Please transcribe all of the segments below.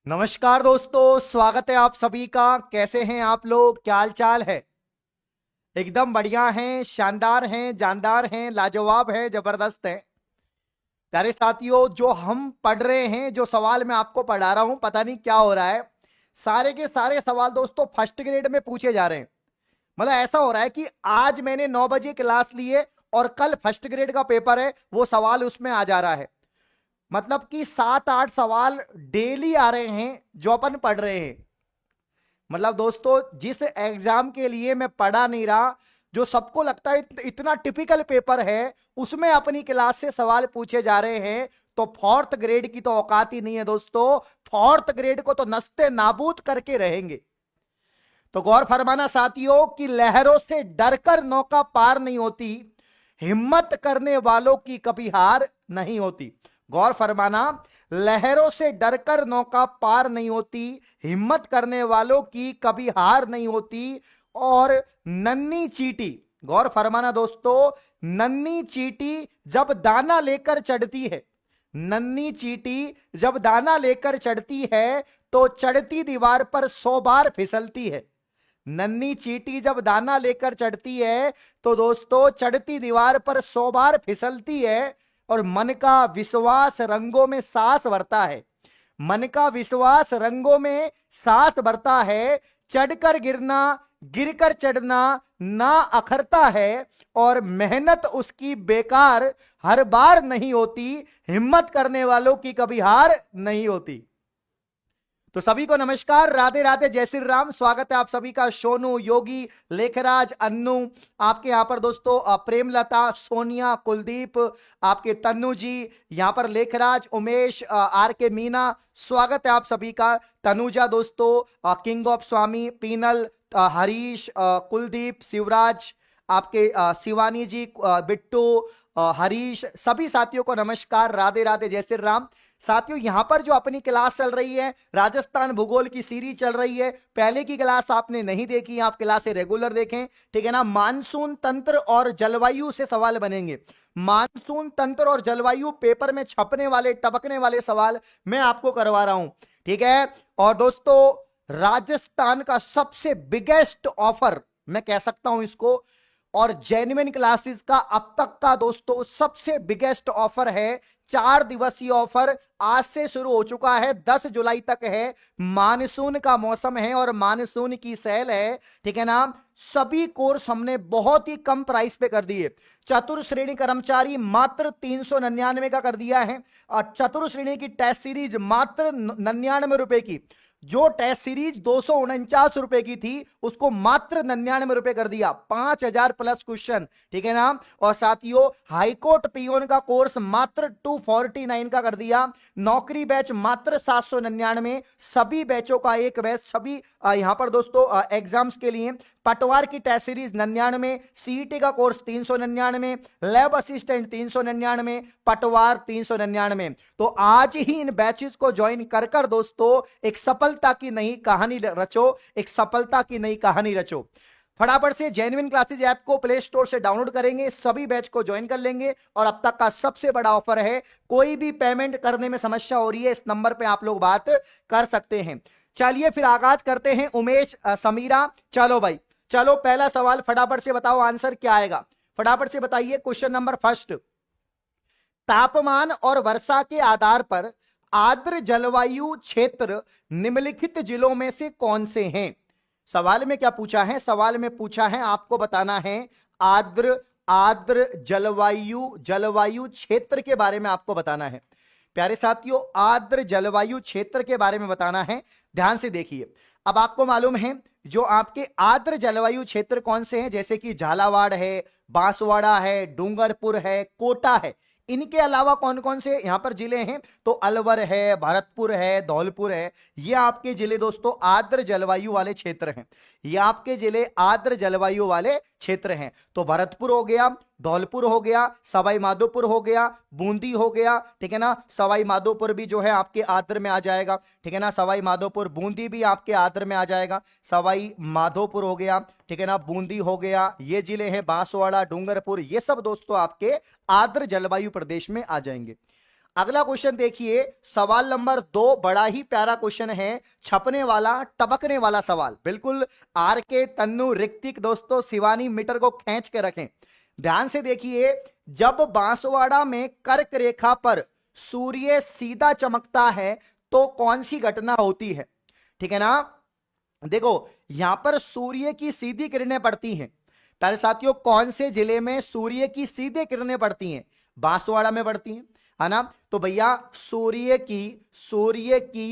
नमस्कार दोस्तों, स्वागत है आप सभी का। कैसे हैं आप लोग? क्या हाल चाल है? एकदम बढ़िया हैं, शानदार हैं, जानदार हैं, लाजवाब हैं, जबरदस्त हैं। प्यारे साथियों, जो हम पढ़ रहे हैं, जो सवाल मैं आपको पढ़ा रहा हूं, पता नहीं क्या हो रहा है। सारे के सारे सवाल दोस्तों फर्स्ट ग्रेड में पूछे जा रहे हैं। मतलब ऐसा हो रहा है कि आज मैंने 9 बजे क्लास ली है और कल फर्स्ट ग्रेड का पेपर है, वो सवाल उसमें आ जा रहा है। मतलब कि 7-8 सवाल डेली आ रहे हैं जो अपन पढ़ रहे हैं। मतलब दोस्तों, जिस एग्जाम के लिए मैं पढ़ा नहीं रहा, जो सबको लगता है इतना टिपिकल पेपर है, उसमें अपनी क्लास से सवाल पूछे जा रहे हैं। तो फोर्थ ग्रेड की तो औकात ही नहीं है दोस्तों। फोर्थ ग्रेड को तो नस्ते नाबूद करके रहेंगे। तो गौर फरमाना साथियों कि लहरों से डरकर नौका पार नहीं होती, हिम्मत करने वालों की कभी हार नहीं होती। गौर फरमाना, लहरों से डरकर नौका पार नहीं होती, हिम्मत करने वालों की कभी हार नहीं होती। और नन्ही चींटी, गौर फरमाना दोस्तों, नन्ही चींटी जब दाना लेकर चढ़ती है, नन्ही चींटी जब दाना लेकर चढ़ती है तो चढ़ती दीवार पर 100 बार फिसलती है। नन्ही चींटी जब दाना लेकर चढ़ती है तो दोस्तों चढ़ती दीवार पर 100 बार फिसलती है। और मन का विश्वास रंगों में सांस भरता है, मन का विश्वास रंगों में सांस भरता है। चढ़कर गिरना, गिरकर चढ़ना ना अखरता है, और मेहनत उसकी बेकार हर बार नहीं होती, हिम्मत करने वालों की कभी हार नहीं होती। तो सभी को नमस्कार, राधे राधे, जय श्री राम। स्वागत है आप सभी का। सोनू, योगी, लेखराज, अन्नू, आपके यहां पर दोस्तों प्रेमलता, सोनिया, कुलदीप, आपके तन्नू जी, यहां पर लेखराज, उमेश, आर के मीना, स्वागत है आप सभी का। तनुजा दोस्तों, किंग ऑफ स्वामी, पीनल, हरीश, कुलदीप, शिवराज, आपके शिवानी जी, बिट्टू, हरीश, सभी साथियों को नमस्कार, राधे राधे, जय श्री राम। साथियों, यहां पर जो अपनी क्लास चल रही है, राजस्थान भूगोल की सीरीज चल रही है। पहले की क्लास आपने नहीं देखी, आप क्लास रेगुलर देखें, ठीक है ना। मानसून तंत्र और जलवायु से सवाल बनेंगे। मानसून तंत्र और जलवायु पेपर में छपने वाले, टपकने वाले सवाल मैं आपको करवा रहा हूं, ठीक है। और दोस्तों, राजस्थान का सबसे बिगेस्ट ऑफर मैं कह सकता हूं इसको, और जेन्युइन क्लासेस का अब तक का दोस्तों सबसे बिगेस्ट ऑफर है। 4 दिवसीय ऑफर आज से शुरू हो चुका है, 10 जुलाई तक है। मानसून का मौसम है और मानसून की सेल है, ठीक है ना। सभी कोर्स हमने बहुत ही कम प्राइस पे कर दिए। चतुर श्रेणी कर्मचारी मात्र 399 का कर दिया है, और चतुर श्रेणी की टेस्ट सीरीज मात्र 99 रुपए की। जो टेस्ट सीरीज 249 रुपए की थी, उसको मात्र 99 रुपए कर दिया। 5000 प्लस क्वेश्चन, ठीक है ना। और साथियों, हाईकोर्ट पियोन का कोर्स मात्र 249 का कर दिया। नौकरी बैच मात्र 799। सभी बैचों का एक बैच, सभी यहां पर दोस्तों एग्जाम्स के लिए। पटवार की टेस्ट सीरीज 99, सीईटी का कोर्स 399, लैब असिस्टेंट 399, पटवार 399। तो आज ही इन बैचेस को ज्वाइन कर कर दोस्तों एक सफलता की नई कहानी रचो, एक सफलता की नई कहानी रचो। फटाफट से जेन्युइन क्लासेस ऐप को प्ले स्टोर से डाउनलोड करेंगे, सभी बैच को ज्वाइन कर लेंगे। और अब तक का सबसे बड़ा ऑफर है, कोई भी पेमेंट करने में समस्या हो रही है, इस नंबर पे आप लोग बात कर सकते हैं। चलिए फिर आगाज करते हैं। उमेश, समीरा, चलो भाई, चलो पहला सवाल फटाफट से बताओ, आंसर क्या आएगा फटाफट से बताइए। क्वेश्चन नंबर फर्स्ट, तापमान और वर्षा के आधार पर आर्द्र जलवायु क्षेत्र निम्नलिखित जिलों में से कौन से हैं? सवाल में क्या पूछा है? सवाल में पूछा है, आपको बताना है आर्द्र आर्द्र जलवायु, जलवायु क्षेत्र के बारे में आपको बताना है। प्यारे साथियों, आर्द्र जलवायु क्षेत्र के बारे में बताना है। ध्यान से देखिए, अब आपको मालूम है जो आपके आर्द्र जलवायु क्षेत्र कौन से हैं, जैसे कि झालावाड़ है, बांसवाड़ा है, डूंगरपुर है, कोटा है। इनके अलावा कौन कौन से यहां पर जिले हैं? तो अलवर है, भरतपुर है, धौलपुर है। ये आपके जिले दोस्तों आर्द्र जलवायु वाले क्षेत्र हैं। ये आपके जिले आर्द्र जलवायु वाले क्षेत्र हैं। तो भरतपुर हो गया, धौलपुर हो गया, सवाई माधोपुर हो गया, बूंदी हो गया, ठीक है ना। सवाई माधोपुर भी जो है आपके आर्द्र में आ जाएगा, ठीक है ना। सवाई माधोपुर, बूंदी भी आपके आर्द्र में आ जाएगा। सवाई माधोपुर हो गया, ठीक है ना, बूंदी हो गया, ये जिले हैं बांसवाड़ा, डूंगरपुर, ये सब दोस्तों आपके आर्द्र जलवायु प्रदेश में आ जाएंगे। अगला क्वेश्चन देखिए, सवाल नंबर 2 बड़ा ही प्यारा क्वेश्चन है, छपने वाला टपकने वाला सवाल। बिल्कुल आर के, तन्नू, ऋतिक दोस्तों, शिवानी मीटर को खींच के रखें, ध्यान से देखिए। जब बांसवाड़ा में कर्क रेखा पर सूर्य सीधा चमकता है तो कौन सी घटना होती है? ठीक है ना। देखो यहां पर सूर्य की सीधी किरणें पड़ती हैं प्यारे साथियों, कौन से जिले में सूर्य की सीधी किरणें पड़ती हैं? बांसवाड़ा में पड़ती हैं, है ना। तो भैया सूर्य की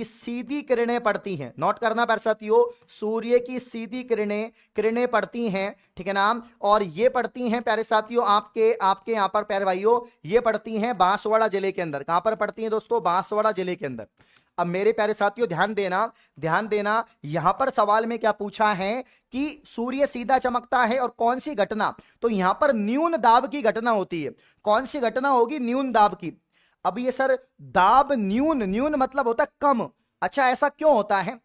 सीधी किरणें पड़ती हैं, नोट करना प्यारे साथियों, सूर्य की सीधी किरणें पड़ती हैं, ठीक है ना। और ये पड़ती हैं प्यारे साथियों आपके यहां पर प्यारे भाइयों, ये पड़ती हैं बांसवाड़ा जिले के अंदर। कहां पर पड़ती हैं दोस्तों? बांसवाड़ा जिले के अंदर। अब मेरे प्यारे साथियों ध्यान देना, यहां पर सवाल में क्या पूछा है कि सूर्य सीधा चमकता है और कौन सी घटना? तो यहां पर न्यून दाब की घटना होती है। कौन सी घटना होगी? न्यून दाब की। अब ये सर दाब न्यून मतलब होता है कम। अच्छा ऐसा क्यों होता है?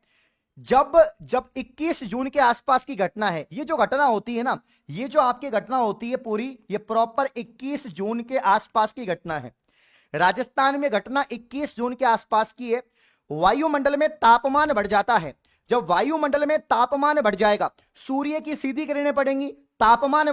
जब 21 जून के आसपास की घटना है, ये जो घटना होती है ना, ये जो आपकी घटना होती है पूरी, ये प्रॉपर 21 जून के आसपास की घटना है। राजस्थान में घटना 21 जून के आसपास की है। वायुमंडल में तापमान बढ़ जाता है। जब वायुमंडल में तापमान बढ़ जाएगा, सूर्य की सीधी किरणें पड़ेंगी, तापमान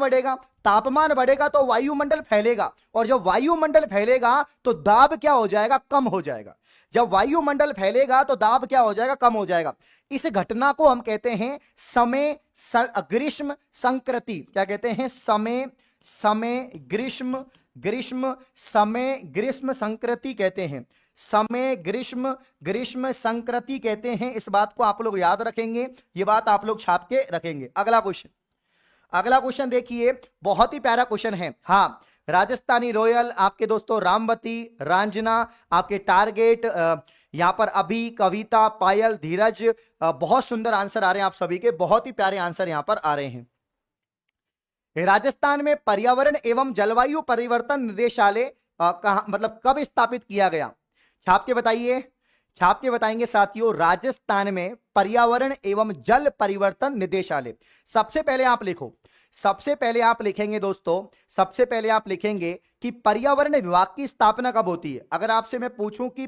बढ़ेगा तो वायुमंडल फैलेगा, और जब वायुमंडल फैलेगा तो दाब क्या हो जाएगा? कम हो जाएगा। जब वायुमंडल फैलेगा तो दाब क्या हो जाएगा? कम हो जाएगा। इस घटना को हम कहते हैं समय ग्रीष्म संक्रति। क्या कहते हैं? समय ग्रीष्म संक्रति कहते हैं। समय ग्रीष्म संक्रति कहते हैं। इस बात को आप लोग याद रखेंगे, ये बात आप लोग छाप के रखेंगे। अगला क्वेश्चन देखिए, बहुत ही प्यारा क्वेश्चन है। हाँ, राजस्थानी रॉयल, आपके दोस्तों रामवती, रांजना, आपके टारगेट, यहां पर अभी, कविता, पायल, धीरज, बहुत सुंदर आंसर आ रहे हैं आप सभी के, बहुत ही प्यारे आंसर यहां पर आ रहे हैं। राजस्थान में पर्यावरण एवं जलवायु परिवर्तन निदेशालय मतलब कब स्थापित किया गया? छाप के बताएंगे साथियों। राजस्थान में पर्यावरण एवं जल परिवर्तन निदेशालय। सबसे पहले आप लिखेंगे दोस्तों, सबसे पहले आप लिखेंगे कि पर्यावरण विभाग की स्थापना कब होती है। अगर आपसे मैं पूछूं कि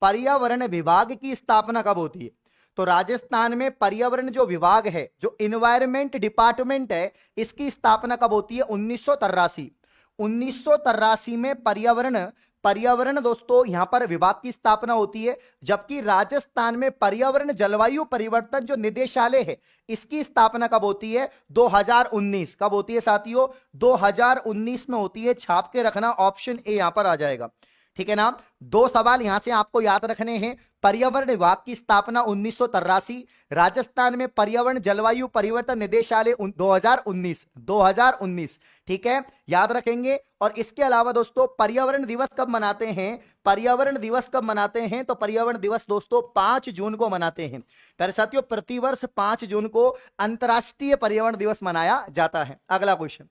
पर्यावरण विभाग की स्थापना कब होती है, तो राजस्थान में पर्यावरण जो विभाग है, जो इन्वायरमेंट डिपार्टमेंट है, इसकी स्थापना कब होती है? 1983 में पर्यावरण दोस्तों यहां पर विभाग की स्थापना होती है। जबकि राजस्थान में पर्यावरण जलवायु परिवर्तन जो निदेशालय है, इसकी स्थापना कब होती है? 2019। कब होती है साथियों? 2019 में होती है। छाप के रखना, ऑप्शन ए यहां पर आ जाएगा, ठीक है ना। 2 सवाल यहां से आपको याद रखने हैं। पर्यावरण विभाग की स्थापना 1983, राजस्थान में पर्यावरण जलवायु परिवर्तन निदेशालय 2019, ठीक है, याद रखेंगे। और इसके अलावा दोस्तों पर्यावरण दिवस कब मनाते हैं? तो पर्यावरण दिवस दोस्तों 5 जून को मनाते हैं। प्यारे साथियों, प्रतिवर्ष 5 जून को अंतरराष्ट्रीय पर्यावरण दिवस मनाया जाता है। अगला क्वेश्चन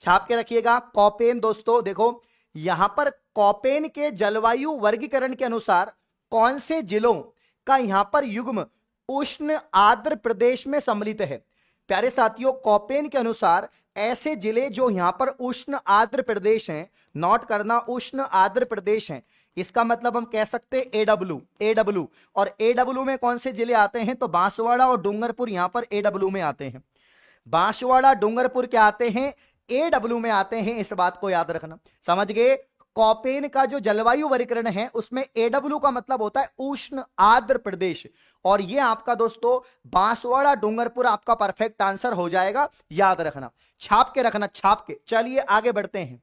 छाप के रखिएगा। कॉपेन दोस्तों देखो, यहां पर कॉपेन के जलवायु वर्गीकरण के अनुसार कौन से जिलों का यहां पर युग्म उष्ण आर्द्र प्रदेश में सम्मिलित है? प्यारे साथियों, कॉपेन के अनुसार ऐसे जिले जो यहां पर उष्ण आर्द्र प्रदेश हैं, नोट करना, उष्ण आर्द्र प्रदेश हैं, इसका मतलब हम कह सकते हैं एडब्ल्यू। और एडब्ल्यू में कौन से जिले आते हैं? तो बांसवाड़ा और डूंगरपुर यहां पर एडब्ल्यू में आते हैं। बांसवाड़ा, डूंगरपुर क्या आते हैं? एडब्ल्यू में आते हैं। इस बात को याद रखना, समझ गए। कॉपेन का जो जलवायु वर्गीकरण है उसमें एडब्ल्यू का मतलब होता है उष्ण आर्द्र प्रदेश, और ये आपका दोस्तों बांसवाड़ा डूंगरपुर आपका परफेक्ट आंसर हो जाएगा, याद रखना, छाप के रखना, छाप के। चलिए आगे बढ़ते हैं।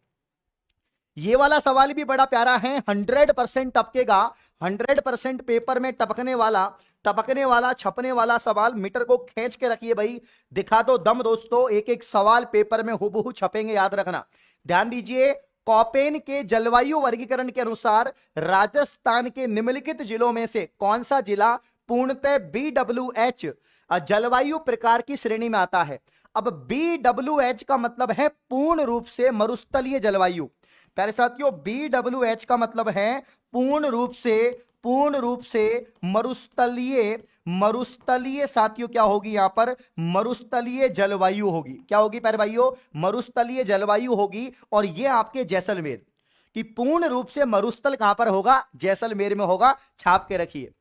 ये वाला सवाल भी बड़ा प्यारा है, 100% टपकेगा, 100% पेपर में टपकने वाला छपने वाला सवाल। मीटर को खींच के रखिए भाई, दिखा दो दम दोस्तों, एक एक सवाल पेपर में हुबहू छपेंगे, याद रखना। ध्यान दीजिए, कॉपेन के जलवायु वर्गीकरण के अनुसार राजस्थान के निम्नलिखित जिलों में से कौन सा जिला पूर्णतः BWH जलवायु प्रकार की श्रेणी में आता है? अब BWH का मतलब है पूर्ण रूप से मरुस्थलीय जलवायु। प्यारे साथियों, BWH का मतलब है पूर्ण रूप से मरुस्थलीय साथियों क्या होगी यहां पर? मरुस्थलीय जलवायु होगी। क्या होगी प्यारे भाइयों? मरुस्थलीय जलवायु होगी। और ये आपके कि पूर्ण रूप से मरुस्थल कहां पर होगा, जैसलमेर में होगा। छाप के रखिए।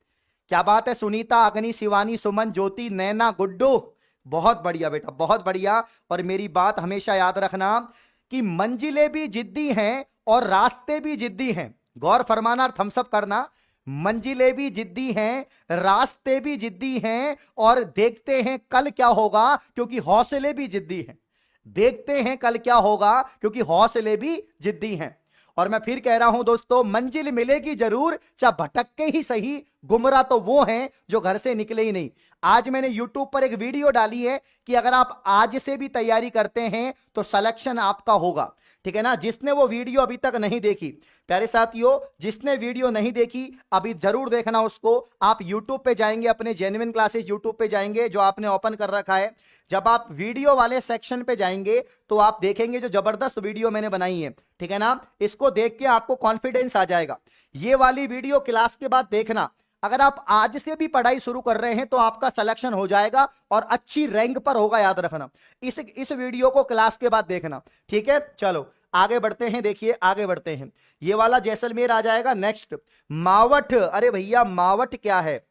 क्या बात है सुनीता, अग्नि, शिवानी, सुमन, ज्योति, नैना, गुड्डू, बहुत बढ़िया बेटा, बहुत बढ़िया। और मेरी बात हमेशा याद रखना कि मंजिलें भी जिद्दी हैं और रास्ते भी जिद्दी हैं। गौर फरमाना और थम्स अप करना। मंजिलें भी जिद्दी हैं, रास्ते भी जिद्दी हैं, और देखते हैं कल क्या होगा क्योंकि हौसले भी जिद्दी हैं। देखते हैं कल क्या होगा क्योंकि हौसले भी जिद्दी हैं। और मैं फिर कह रहा हूं दोस्तों, मंजिल मिलेगी जरूर, चाहे भटक के ही सही। गुमराह तो वो हैं जो घर से निकले ही नहीं। आज मैंने YouTube पर एक वीडियो डाली है कि अगर आप आज से भी तैयारी करते हैं तो सिलेक्शन आपका होगा, ठीक है ना। जिसने वो वीडियो अभी तक नहीं देखी, प्यारे साथियों, जिसने वीडियो नहीं देखी अभी जरूर देखना उसको। आप YouTube पे जाएंगे, अपने जेन्युइन क्लासेस YouTube पे जाएंगे जो आपने ओपन कर रखा है। जब आप वीडियो वाले सेक्शन पे जाएंगे तो आप देखेंगे जो जबरदस्त वीडियो मैंने बनाई है, ठीक है ना। इसको देख के आपको कॉन्फिडेंस आ जाएगा। ये वाली वीडियो क्लास के बाद देखना। अगर आप आज से भी पढ़ाई शुरू कर रहे हैं तो आपका सिलेक्शन हो जाएगा और अच्छी रैंक पर होगा, याद रखना। इस वीडियो को क्लास के बाद देखना, ठीक है। चलो आगे बढ़ते हैं, देखिए आगे बढ़ते हैं। ये वाला जैसलमेर आ जाएगा। नेक्स्ट मावठ। अरे भैया मावठ क्या है?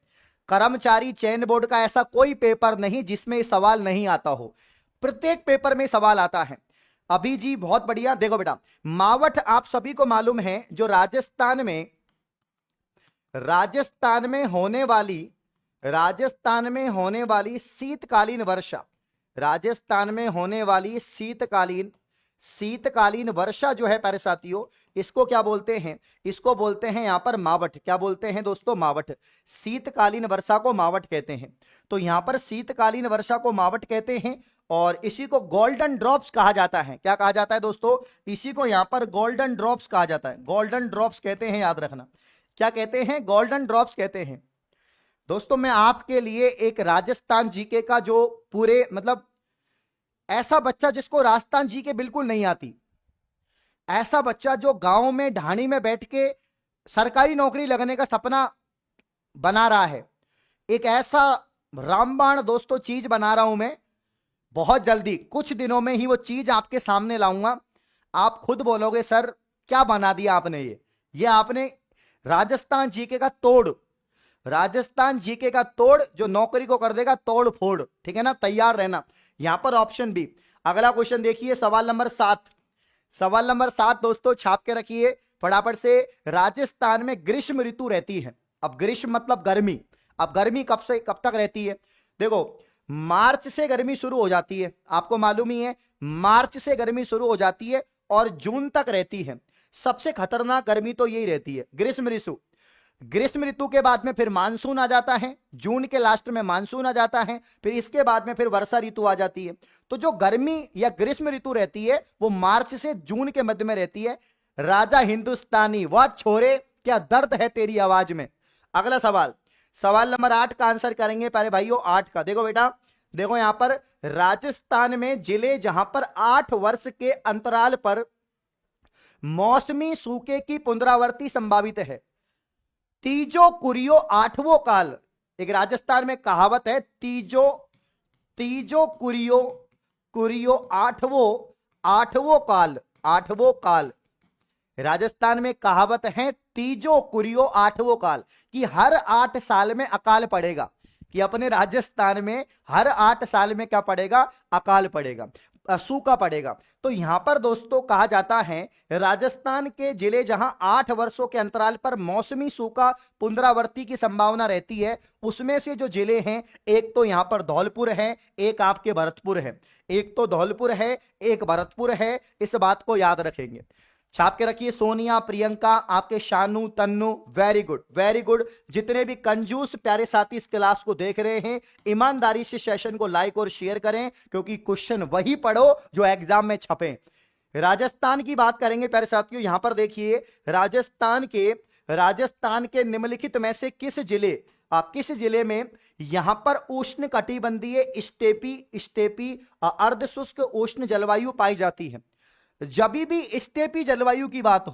कर्मचारी चयन बोर्ड का ऐसा कोई पेपर नहीं जिसमें सवाल नहीं आता हो। प्रत्येक पेपर में सवाल आता है। अभी जी बहुत बढ़िया। देखो बेटा, मावठ आप सभी को मालूम है जो राजस्थान में होने वाली शीतकालीन वर्षा, राजस्थान में होने वाली शीतकालीन वर्षा जो है प्यारे साथियों, इसको क्या बोलते हैं? इसको बोलते हैं यहां पर मावठ। क्या बोलते हैं दोस्तों? मावठ। शीतकालीन वर्षा को मावठ कहते हैं। तो यहां पर शीतकालीन वर्षा को मावठ कहते हैं और इसी को गोल्डन ड्रॉप्स कहा जाता है। क्या कहा जाता है दोस्तों? इसी को यहां पर गोल्डन ड्रॉप्स कहा जाता है। गोल्डन ड्रॉप्स कहते हैं, याद रखना। क्या कहते हैं? गोल्डन ड्रॉप्स कहते हैं। दोस्तों मैं आपके लिए एक राजस्थान जीके का जो पूरे मतलब ऐसा बच्चा जिसको राजस्थान जीके बिल्कुल नहीं आती, ऐसा बच्चा जो गांव में ढाणी में बैठ के सरकारी नौकरी लगने का सपना बना रहा है, एक ऐसा रामबाण दोस्तों चीज बना रहा हूं मैं। बहुत जल्दी कुछ दिनों में ही वो चीज आपके सामने लाऊंगा। आप खुद बोलोगे सर क्या बना दिया आपने। ये आपने राजस्थान जीके का तोड़, राजस्थान जीके का तोड़ जो नौकरी को कर देगा तोड़ फोड़, ठीक है ना। तैयार रहना। यहां पर ऑप्शन बी। अगला क्वेश्चन देखिए, सवाल नंबर 7। सवाल नंबर 7 दोस्तों छाप के रखिए फटाफट से। राजस्थान में ग्रीष्म ऋतु रहती है। अब ग्रीष्म मतलब गर्मी। अब गर्मी कब से कब तक रहती है? देखो मार्च से गर्मी शुरू हो जाती है, आपको मालूम ही है। मार्च से गर्मी शुरू हो जाती है और जून तक रहती है। सबसे खतरनाक गर्मी तो यही रहती है, ग्रीष्म ऋतु। ग्रीष्म ऋतु के बाद में फिर मानसून आ जाता है, जून के लास्ट में मानसून आ जाता है, फिर इसके बाद में फिर वर्षा ऋतु आ जाती है। तो जो गर्मी या ग्रीष्म ऋतु रहती है वो मार्च से जून के मध्य में रहती है। राजा हिंदुस्तानी, वाह छोरे क्या दर्द है तेरी आवाज में। अगला सवाल, सवाल नंबर 8 का आंसर करेंगे प्यारे भाइयों। 8 का देखो बेटा, देखो यहां पर राजस्थान में जिले जहां पर 8 वर्ष के अंतराल पर मौसमी सूखे की पुनरावृत्ति संभावित है। तीजो कुरियो आठवो काल। एक राजस्थान में कहावत है, तीजो कुरियो आठवो काल। राजस्थान में कहावत है तीजो कुरियो आठवो काल, कि हर 8 साल में अकाल पड़ेगा। कि अपने राजस्थान में हर 8 साल में क्या पड़ेगा? अकाल पड़ेगा, सूखा पड़ेगा। तो यहां पर दोस्तों कहा जाता है राजस्थान के जिले जहां 8 वर्षों के अंतराल पर मौसमी सूखा पुनरावृत्ति की संभावना रहती है, उसमें से जो जिले हैं, एक तो यहां पर धौलपुर है, एक आपके भरतपुर है। एक तो धौलपुर है, एक भरतपुर है। इस बात को याद रखेंगे, छाप के रखिए। सोनिया, प्रियंका, आपके Shanu, Tannu, very good very good. जितने भी कंजूस प्यारे साथी इस क्लास को देख रहे हैं, ईमानदारी से सेशन को लाइक और शेयर करें, क्योंकि क्वेश्चन वही पढ़ो जो एग्जाम में छपे। राजस्थान की बात करेंगे प्यारे साथियों। यहां पर देखिए राजस्थान के निम्नलिखित में से किस जिले में यहां पर उष्ण कटिबंधीय स्टेपी अर्धशुष्क उष्ण जलवायु पाई जाती है। जब भी स्टेपी जलवायु की बात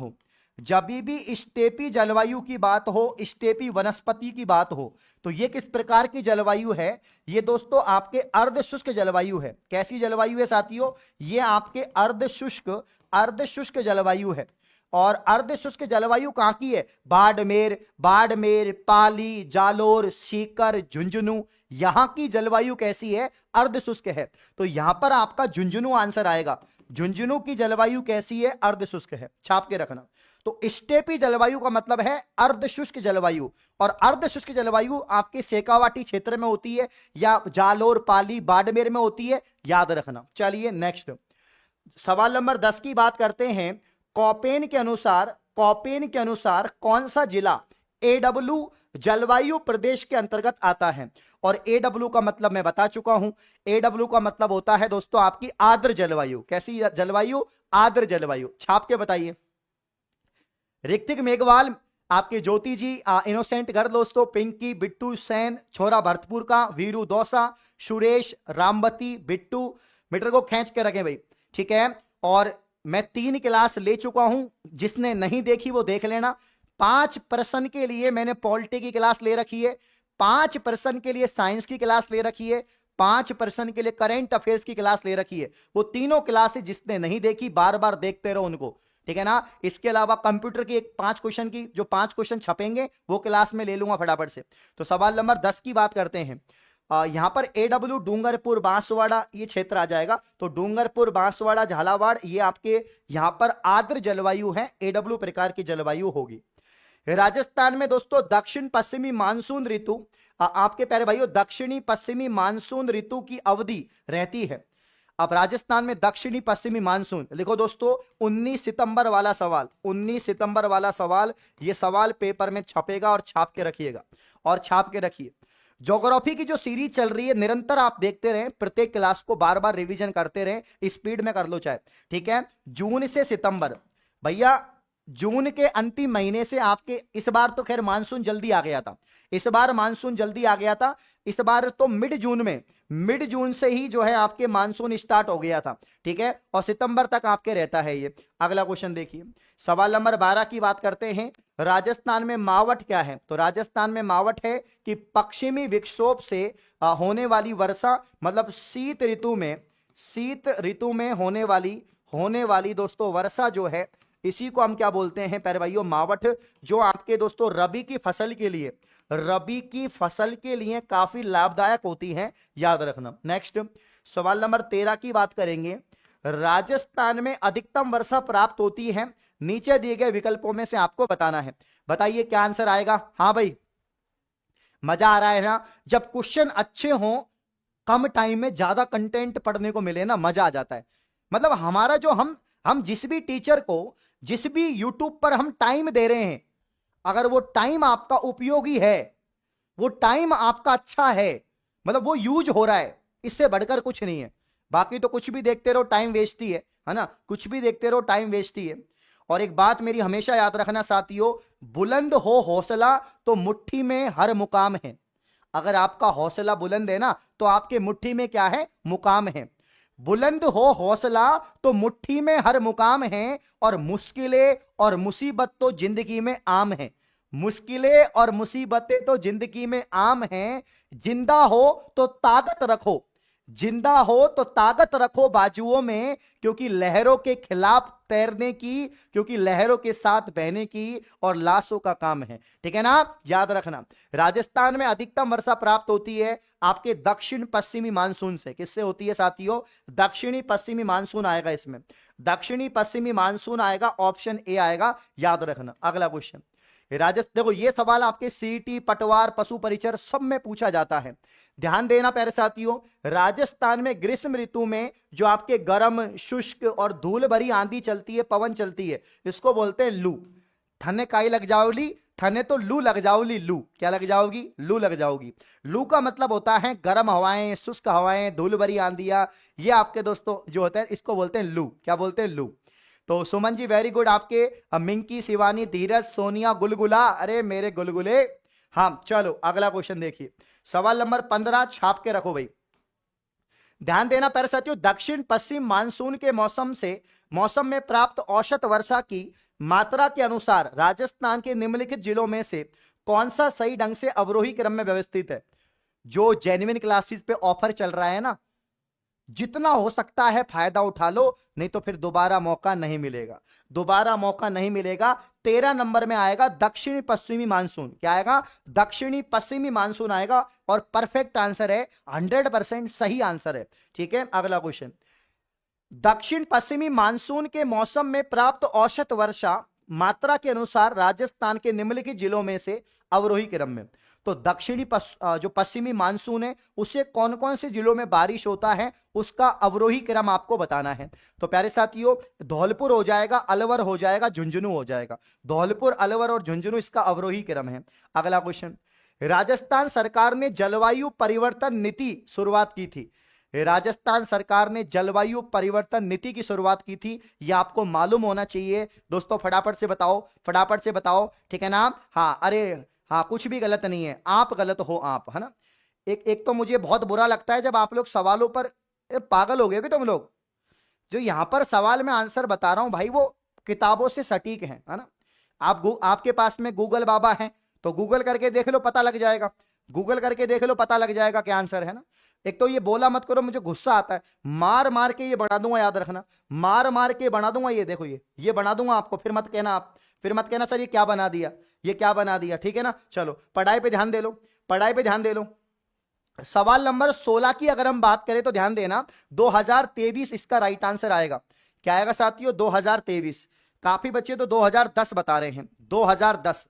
हो, स्टेपी वनस्पति की बात हो, तो ये किस प्रकार की जलवायु है? ये दोस्तों आपके अर्धशुष्क जलवायु है। कैसी जलवायु है साथियों? ये आपके अर्धशुष्क जलवायु है। और अर्ध शुष्क जलवायु कहां की है? बाड़मेर, बाड़मेर, पाली, जालोर, सीकर, झुंझुनू, यहां की जलवायु कैसी है? अर्ध शुष्क है। तो यहां पर आपका झुंझुनू आंसर आएगा। झुंझुनू की जलवायु कैसी है? अर्ध शुष्क है, छाप के रखना। तो स्टेपी जलवायु का मतलब है अर्ध शुष्क जलवायु, और अर्ध शुष्क जलवायु आपके शेखावाटी क्षेत्र में होती है या जालोर, पाली, बाड़मेर में होती है, याद रखना। चलिए नेक्स्ट सवाल नंबर 10 की बात करते हैं। कॉपेन के अनुसार कौन सा जिला एडब्ल्यू जलवायु प्रदेश के अंतर्गत आता है? और एडब्ल्यू का मतलब मैं बता चुका हूं। एडब्ल्यू का मतलब होता है दोस्तों आपकी आर्द्र जलवायु। कैसी जलवायु? आर्द्र जलवायु। छाप के बताइए। ऋतिक मेघवाल, आपके ज्योति जी, इनोसेंट घर दोस्तों, पिंकी, बिट्टू सेन, छोरा भरतपुर का, वीरू दौसा, सुरेश, रामबती, बिट्टू, मीटर को खींच के रखें भाई, ठीक है। और मैं 3 क्लास ले चुका हूं, जिसने नहीं देखी वो देख लेना। 5 पर्सन के लिए मैंने पॉलिटी की क्लास ले रखी है, 5 पर्सन के लिए साइंस की क्लास ले रखी है, 5 पर्सन के लिए करंट अफेयर्स की क्लास ले रखी है। वो तीनों क्लासेस जिसने नहीं देखी बार बार देखते रहो उनको, ठीक है ना। इसके अलावा कंप्यूटर की 5 क्वेश्चन की जो 5 क्वेश्चन छपेंगे वो क्लास में ले लूंगा फटाफट से। तो सवाल नंबर 10 की बात करते हैं। यहां पर एडब्ल्यू डूंगरपुर बांसवाड़ा ये क्षेत्र आ जाएगा। तो डूंगरपुर बांसवाड़ा झालावाड़ ये आपके यहां पर आर्द्र जलवायु है, एडब्ल्यू प्रकार की जलवायु होगी। राजस्थान में दोस्तों दक्षिण पश्चिमी मानसून ऋतु, आपके प्यारे भाइयों दक्षिणी पश्चिमी मानसून ऋतु की अवधि रहती है। अब राजस्थान में दक्षिणी पश्चिमी मानसून लिखो दोस्तों। 19 सितंबर वाला सवाल, 19 सितंबर वाला सवाल, ये सवाल पेपर में छपेगा और छाप के रखिएगा, और छाप के रखिए। ज्योग्राफी की जो सीरीज चल रही है निरंतर आप देखते रहें, प्रत्येक क्लास को बार बार रिवीजन करते रहें, स्पीड में कर लो चाहे, ठीक है। जून से सितंबर, भैया जून के अंतिम महीने से आपके, इस बार तो खैर मानसून जल्दी आ गया था, इस बार मानसून जल्दी आ गया था, इस बार तो मिड जून से ही जो है आपके मानसून स्टार्ट हो गया था, ठीक है। और सितंबर तक आपके रहता है ये। अगला क्वेश्चन देखिए, सवाल नंबर 12 की बात करते हैं। राजस्थान में मावट क्या है? तो राजस्थान में मावट है कि पश्चिमी विक्षोभ से होने वाली वर्षा, मतलब शीत ऋतु में होने वाली दोस्तों वर्षा जो है, इसी को हम क्या बोलते हैं प्यारे भाइयों? मावठ। जो आपके दोस्तों रबी की फसल के लिए काफी लाभदायक होती है, याद रखना। नेक्स्ट सवाल नंबर 13 की बात करेंगे। राजस्थान में अधिकतम वर्षा प्राप्त होती है, नीचे दिए गए विकल्पों में से आपको बताना है। बताइए क्या आंसर आएगा? हाँ भाई, मजा आ रहा है ना? जब क्वेश्चन अच्छे हों, कम टाइम में ज्यादा कंटेंट पढ़ने को मिले ना, मजा आ जाता है। मतलब हमारा जो हम जिस भी टीचर को, जिस भी यूट्यूब पर हम टाइम दे रहे हैं, अगर वो टाइम आपका उपयोगी है, वो टाइम आपका अच्छा है, मतलब वो यूज हो रहा है, इससे बढ़कर कुछ नहीं है। बाकी तो कुछ भी देखते रहो टाइम वेस्ट ही है ना, कुछ भी देखते रहो टाइम वेस्ट ही है। और एक बात मेरी हमेशा याद रखना साथियों, बुलंद हो हौसला तो मुट्ठी में हर मुकाम है। अगर आपका हौसला बुलंद है ना, तो आपके मुट्ठी में क्या है? मुकाम है। बुलंद हो हौसला तो मुट्ठी में हर मुकाम है, और मुश्किलें और मुसीबत तो जिंदगी में आम है। मुश्किलें और मुसीबतें तो जिंदगी में आम हैं। जिंदा हो तो ताकत रखो बाजुओं में, क्योंकि लहरों के खिलाफ तैरने की, क्योंकि लहरों के साथ बहने की और लाशों का काम है, ठीक है ना, याद रखना। राजस्थान में अधिकतम वर्षा प्राप्त होती है आपके दक्षिण पश्चिमी मानसून से। किससे होती है साथियों? दक्षिणी पश्चिमी मानसून आएगा इसमें, दक्षिणी पश्चिमी मानसून आएगा, ऑप्शन ए आएगा, याद रखना। अगला क्वेश्चन राजस्थान, देखो ये सवाल आपके सीटी, पटवार, पशु परिचर सब में पूछा जाता है, ध्यान देना प्यारे साथियों। राजस्थान में ग्रीष्म ऋतु में जो आपके गर्म, शुष्क और धूल भरी आंधी चलती है, पवन चलती है, इसको बोलते हैं लू। थने काई लग जाओली, थने तो लू लग जाओली, लू क्या लग जाओगी? लू लग जाओगी। लू का मतलब होता है गर्म हवाएं, शुष्क हवाएं, धूल भरी आंधियां, ये आपके दोस्तों जो होता है इसको बोलते हैं लू। क्या बोलते हैं? लू। तो सुमन जी वेरी गुड, आपके मिंकी, शिवानी, धीरज, सोनिया, गुलगुला, अरे मेरे गुलगुले। हाँ चलो अगला क्वेश्चन देखिए, सवाल नंबर 15, छाप के रखो भाई, ध्यान देना प्यारे साथियों। दक्षिण पश्चिम मानसून के मौसम में प्राप्त औसत वर्षा की मात्रा के अनुसार राजस्थान के निम्नलिखित जिलों में से कौन सा सही ढंग से अवरोही क्रम में व्यवस्थित है? जो जेन्युइन क्लासेस पे ऑफर चल रहा है ना, जितना हो सकता है फायदा उठा लो, नहीं तो फिर दोबारा मौका नहीं मिलेगा, दोबारा मौका नहीं मिलेगा। 13 नंबर में आएगा दक्षिणी पश्चिमी मानसून। क्या आएगा? दक्षिणी पश्चिमी मानसून आएगा और परफेक्ट आंसर है, 100% सही आंसर है। ठीक है, अगला क्वेश्चन। दक्षिण पश्चिमी मानसून के मौसम में प्राप्त औसत वर्षा मात्रा के अनुसार राजस्थान के निम्नलिखित जिलों में से अवरोही क्रम में। तो दक्षिणी जो पश्चिमी मानसून है उसे कौन कौन से जिलों में बारिश होता है, उसका अवरोही क्रम आपको बताना है। तो प्यारे साथियों, धौलपुर हो जाएगा, अलवर हो जाएगा, झुंझुनू हो जाएगा। धौलपुर, अलवर और झुंझुनू इसका अवरोही क्रम है। अगला क्वेश्चन। राजस्थान सरकार ने जलवायु परिवर्तन नीति शुरुआत की थी। राजस्थान सरकार ने जलवायु परिवर्तन नीति की शुरुआत की थी, यह आपको मालूम होना चाहिए दोस्तों। फटाफट से बताओ, फटाफट से बताओ, ठीक है ना? हाँ, अरे हाँ, कुछ भी गलत नहीं है, आप गलत हो, आप, है ना। एक तो मुझे बहुत बुरा लगता है जब आप लोग सवालों पर पागल हो गए कि तुम लोग। जो यहां पर सवाल में आंसर बता रहा हूं भाई, वो किताबों से सटीक है ना। आपके पास में गूगल बाबा है तो गूगल करके देख लो, पता लग जाएगा। गूगल करके देख लो, पता लग जाएगा क्या आंसर है ना। एक तो ये बोला मत करो, मुझे गुस्सा आता है। मार मार के ये बना दूंगा, याद रखना, मार मार के बना दूंगा। ये देखो, ये बना दूंगा आपको, फिर मत कहना आप, फिर मत कहना सर ये क्या बना दिया, ये क्या बना दिया। ठीक है ना? चलो पढ़ाई पे ध्यान दे लो, पढ़ाई पे ध्यान दे लो। सवाल नंबर 16 की अगर हम बात करें तो ध्यान देना, 2023 इसका राइट आंसर आएगा। क्या आएगा साथियों? 2023। काफी बच्चे तो 2010 बता रहे हैं, 2010।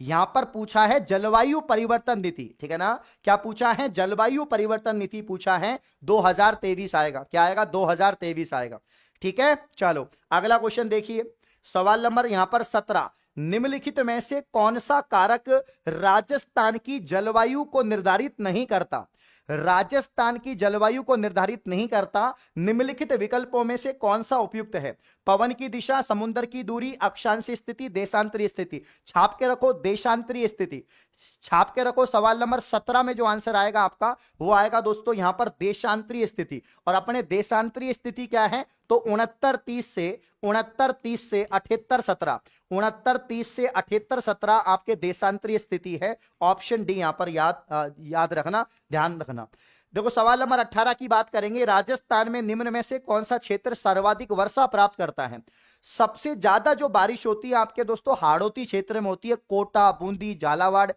यहां पर पूछा है जलवायु परिवर्तन नीति, ठीक है ना? क्या पूछा है? जलवायु परिवर्तन नीति पूछा है, 2023 आएगा। क्या आएगा? 2023 आएगा। ठीक है, चलो अगला क्वेश्चन देखिए। सवाल नंबर यहां पर 17। निम्नलिखित में से कौन सा कारक राजस्थान की जलवायु को निर्धारित नहीं करता? राजस्थान की जलवायु को निर्धारित नहीं करता, निम्नलिखित विकल्पों में से कौन सा उपयुक्त है? पवन की दिशा, समुद्र की दूरी, अक्षांश स्थिति, देशांतरीय स्थिति। छाप के रखो, देशांतरीय स्थिति, छाप के रखो। सवाल नंबर 17 में जो आंसर आएगा आपका, वो आएगा दोस्तों यहां पर देशांतरीय स्थिति। और अपने देशांतरीय स्थिति क्या है? तो 69-30 से 78-17, 69-30 से 78-17 आपके देशांतरीय स्थिति है। ऑप्शन डी यहां पर याद रखना, ध्यान रखना। देखो सवाल नंबर 18 की बात करेंगे। राजस्थान में निम्न में से कौन सा क्षेत्र सर्वाधिक वर्षा प्राप्त करता है? सबसे ज्यादा जो बारिश होती है आपके दोस्तों हाड़ौती क्षेत्र में होती है, कोटा, बूंदी, झालावाड़।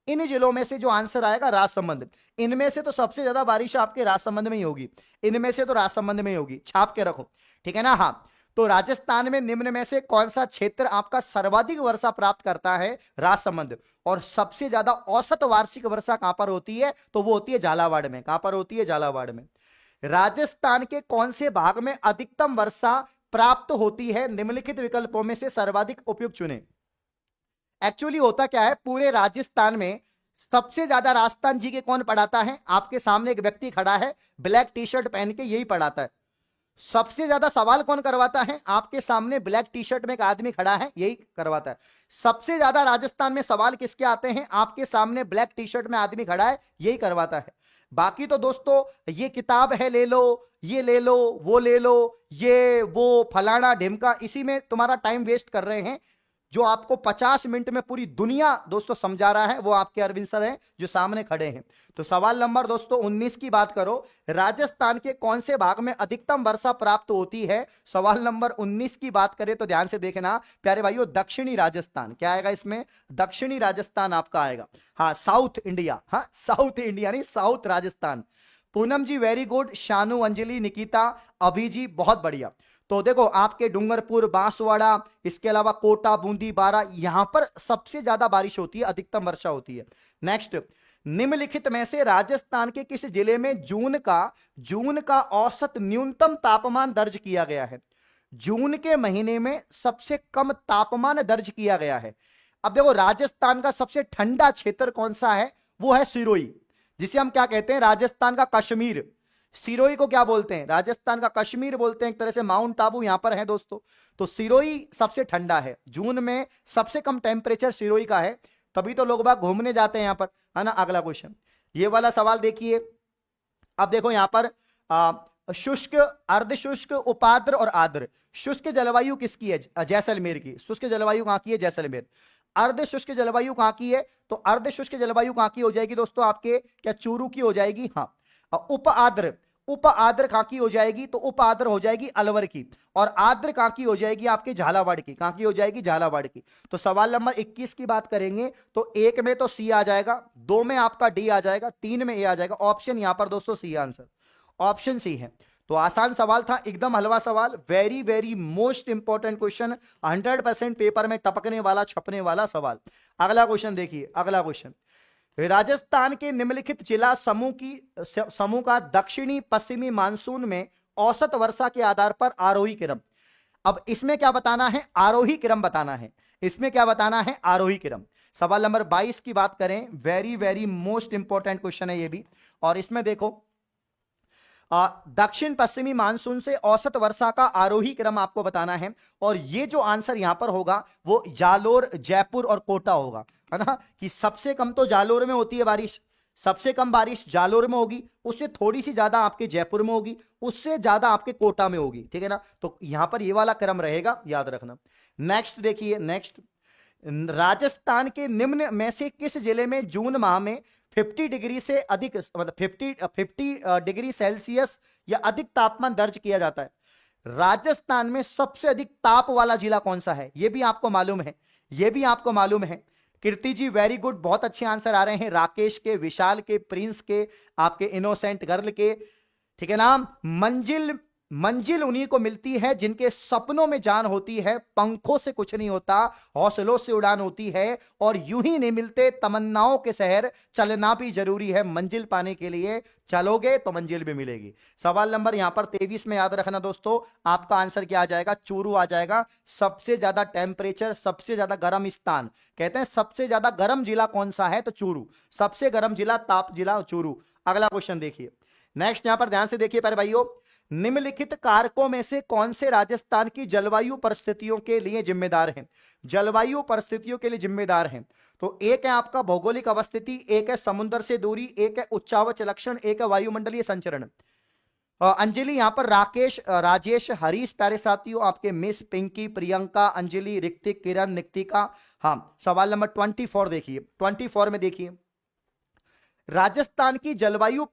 इन जिलों में से जो आंसर आएगा राजसमंद। इनमें से तो सबसे ज्यादा बारिश आपके राजसमंद में ही होगी, इनमें से तो राजसमंद में ही होगी। छाप के रखो, ठीक है ना? हाँ, तो राजस्थान में निम्न में से कौन सा क्षेत्र आपका सर्वाधिक वर्षा प्राप्त करता है? राजसमंद। और सबसे ज्यादा औसत वार्षिक वर्षा कहां पर होती है? तो वो होती है झालावाड़ में। कहां पर होती है? झालावाड़ में। राजस्थान के कौन से भाग में अधिकतम वर्षा प्राप्त होती है? निम्नलिखित विकल्पों में से सर्वाधिक उपयुक्त चुने। एक्चुअली होता क्या है, पूरे राजस्थान में सबसे ज्यादा राजस्थान जी के कौन पढ़ाता है? आपके सामने एक व्यक्ति खड़ा है, ब्लैक टी शर्ट पहन के, यही पढ़ाता है। सबसे ज्यादा सवाल कौन करवाता है? आपके सामने ब्लैक टी शर्ट में एक आदमी खड़ा है, यही करवाता है। सबसे ज्यादा राजस्थान में सवाल किसके आते हैं? आपके सामने ब्लैक टी शर्ट में आदमी खड़ा है, यही करवाता है। बाकी तो दोस्तों ये किताब है, ले लो, ये ले लो, वो ले लो, ये वो फलाना ढिमका, इसी में तुम्हारा टाइम वेस्ट कर रहे हैं। जो आपको 50 मिनट में पूरी दुनिया दोस्तों समझा रहा है वो आपके अरविंद सर हैं जो सामने खड़े हैं। तो सवाल नंबर दोस्तों 19 की बात करो। राजस्थान के कौन से भाग में अधिकतम वर्षा प्राप्त होती है? सवाल नंबर 19 की बात करें तो ध्यान से देखना प्यारे भाइयों, दक्षिणी राजस्थान। क्या आएगा इसमें? दक्षिणी राजस्थान आपका आएगा। हाँ, साउथ इंडिया, हाँ साउथ इंडिया नहीं, साउथ राजस्थान। पूनम जी वेरी गुड, शानू, अंजलि, निकिता, अभी जी बहुत बढ़िया। तो देखो आपके डूंगरपुर, बांसवाड़ा, इसके अलावा कोटा, बूंदी, बारा, यहां पर सबसे ज्यादा बारिश होती है, अधिकतम वर्षा होती है। नेक्स्ट, निम्नलिखित में से राजस्थान के किस जिले में जून का औसत न्यूनतम तापमान दर्ज किया गया है? जून के महीने में सबसे कम तापमान दर्ज किया गया है। अब देखो राजस्थान का सबसे ठंडा क्षेत्र कौन सा है? वो है सिरोही, जिसे हम क्या कहते हैं? राजस्थान का कश्मीर। सिरोही को क्या बोलते हैं? राजस्थान का कश्मीर बोलते हैं, एक तरह से माउंट आबू यहां पर है दोस्तों। तो सिरोही सबसे ठंडा है, जून में सबसे कम टेम्परेचर सिरोही का है, तभी तो लोग बाग घूमने जाते हैं यहां पर, है ना। अगला क्वेश्चन, ये वाला सवाल देखिए। अब देखो यहां पर शुष्क, अर्धशुष्क, उपाद्र और आर्द्र। शुष्क जलवायु किसकी है? जैसलमेर की। शुष्क जलवायु कहां की है? जैसलमेर। अर्धशुष्क जलवायु कहां की है? तो अर्धशुष्क जलवायु कहां की हो जाएगी दोस्तों? आपके क्या चूरू की हो जाएगी? हाँ। उप आद्र, उप आर्द्र कहां की हो जाएगी, तो उप आर्द्र हो जाएगी अलवर की, और आर्द्र कहां की हो जाएगी आपके झालावाड़ की, कहां की हो जाएगी झालावाड़ की। तो सवाल नंबर 21 की बात करेंगे तो एक में तो सी आ जाएगा, दो में आपका डी आ जाएगा, तीन में ए आ जाएगा। ऑप्शन यहां पर दोस्तों सी आंसर, ऑप्शन सी है। तो आसान सवाल था, एकदम हलवा सवाल, very very most important question, 100% paper में टपकने वाला छपने वाला सवाल। अगला क्वेश्चन देखिए, अगला क्वेश्चन, राजस्थान के निम्नलिखित जिला समूह का दक्षिणी पश्चिमी मानसून में औसत वर्षा के आधार पर आरोही क्रम। अब इसमें क्या बताना है, आरोही क्रम बताना है, इसमें क्या बताना है, आरोही क्रम। सवाल नंबर 22 की बात करें, very very most important question है ये भी, और इसमें देखो दक्षिण पश्चिमी मानसून से औसत वर्षा का आरोही क्रम आपको बताना है, और ये जो आंसर यहां पर होगा वो जालोर, जयपुर और कोटा होगा, है ना, कि सबसे कम तो जालोर में होती है बारिश, सबसे कम बारिश जालोर में होगी, उससे थोड़ी सी ज्यादा आपके जयपुर में होगी, उससे ज्यादा आपके कोटा में होगी, ठीक है ना। तो यहां पर ये वाला क्रम रहेगा, याद रखना। नेक्स्ट देखिए, नेक्स्ट, राजस्थान के निम्न में से किस जिले में जून माह में 50 डिग्री से अधिक, मतलब 50 डिग्री सेल्सियस या अधिक तापमान दर्ज किया जाता है। राजस्थान में सबसे अधिक ताप वाला जिला कौन सा है, यह भी आपको मालूम है, यह भी आपको मालूम है। कीर्ति जी वेरी गुड, बहुत अच्छे आंसर आ रहे हैं, राकेश के, विशाल के, प्रिंस के, आपके इनोसेंट गर्ल के, ठीक है ना। मंजिल, मंजिल उन्हीं को मिलती है जिनके सपनों में जान होती है, पंखों से कुछ नहीं होता, हौसलों से उड़ान होती है, और यूं ही नहीं मिलते तमन्नाओं के शहर, चलना भी जरूरी है मंजिल पाने के लिए, चलोगे तो मंजिल भी मिलेगी। सवाल नंबर यहां पर 23 में याद रखना दोस्तों, आपका आंसर क्या आ जाएगा, चूरू आ जाएगा। सबसे ज्यादा टेम्परेचर, सबसे ज्यादा गर्म स्थान, कहते हैं सबसे ज्यादा गर्म जिला कौन सा है, तो चूरू, सबसे गर्म जिला, ताप जिला चूरू। अगला क्वेश्चन देखिए, नेक्स्ट यहां पर ध्यान से देखिए प्यारे भाइयों, निम्नलिखित कारकों में से कौन से राजस्थान की जलवायु परिस्थितियों के लिए जिम्मेदार हैं, जलवायु परिस्थितियों के लिए जिम्मेदार हैं। तो एक है आपका भौगोलिक अवस्थिति, एक है समुद्र से दूरी, एक है उच्चावच लक्षण, एक है वायुमंडलीय संचरण। अंजलि यहां पर, राकेश, राजेश, हरीश, प्यारे साथियों आपके, मिस, पिंकी, प्रियंका, अंजलि, ऋतिक, किरण, निक्तिका। हाँ, सवाल नंबर 24 देखिए, 24 में देखिए, राजस्थान की जलवायु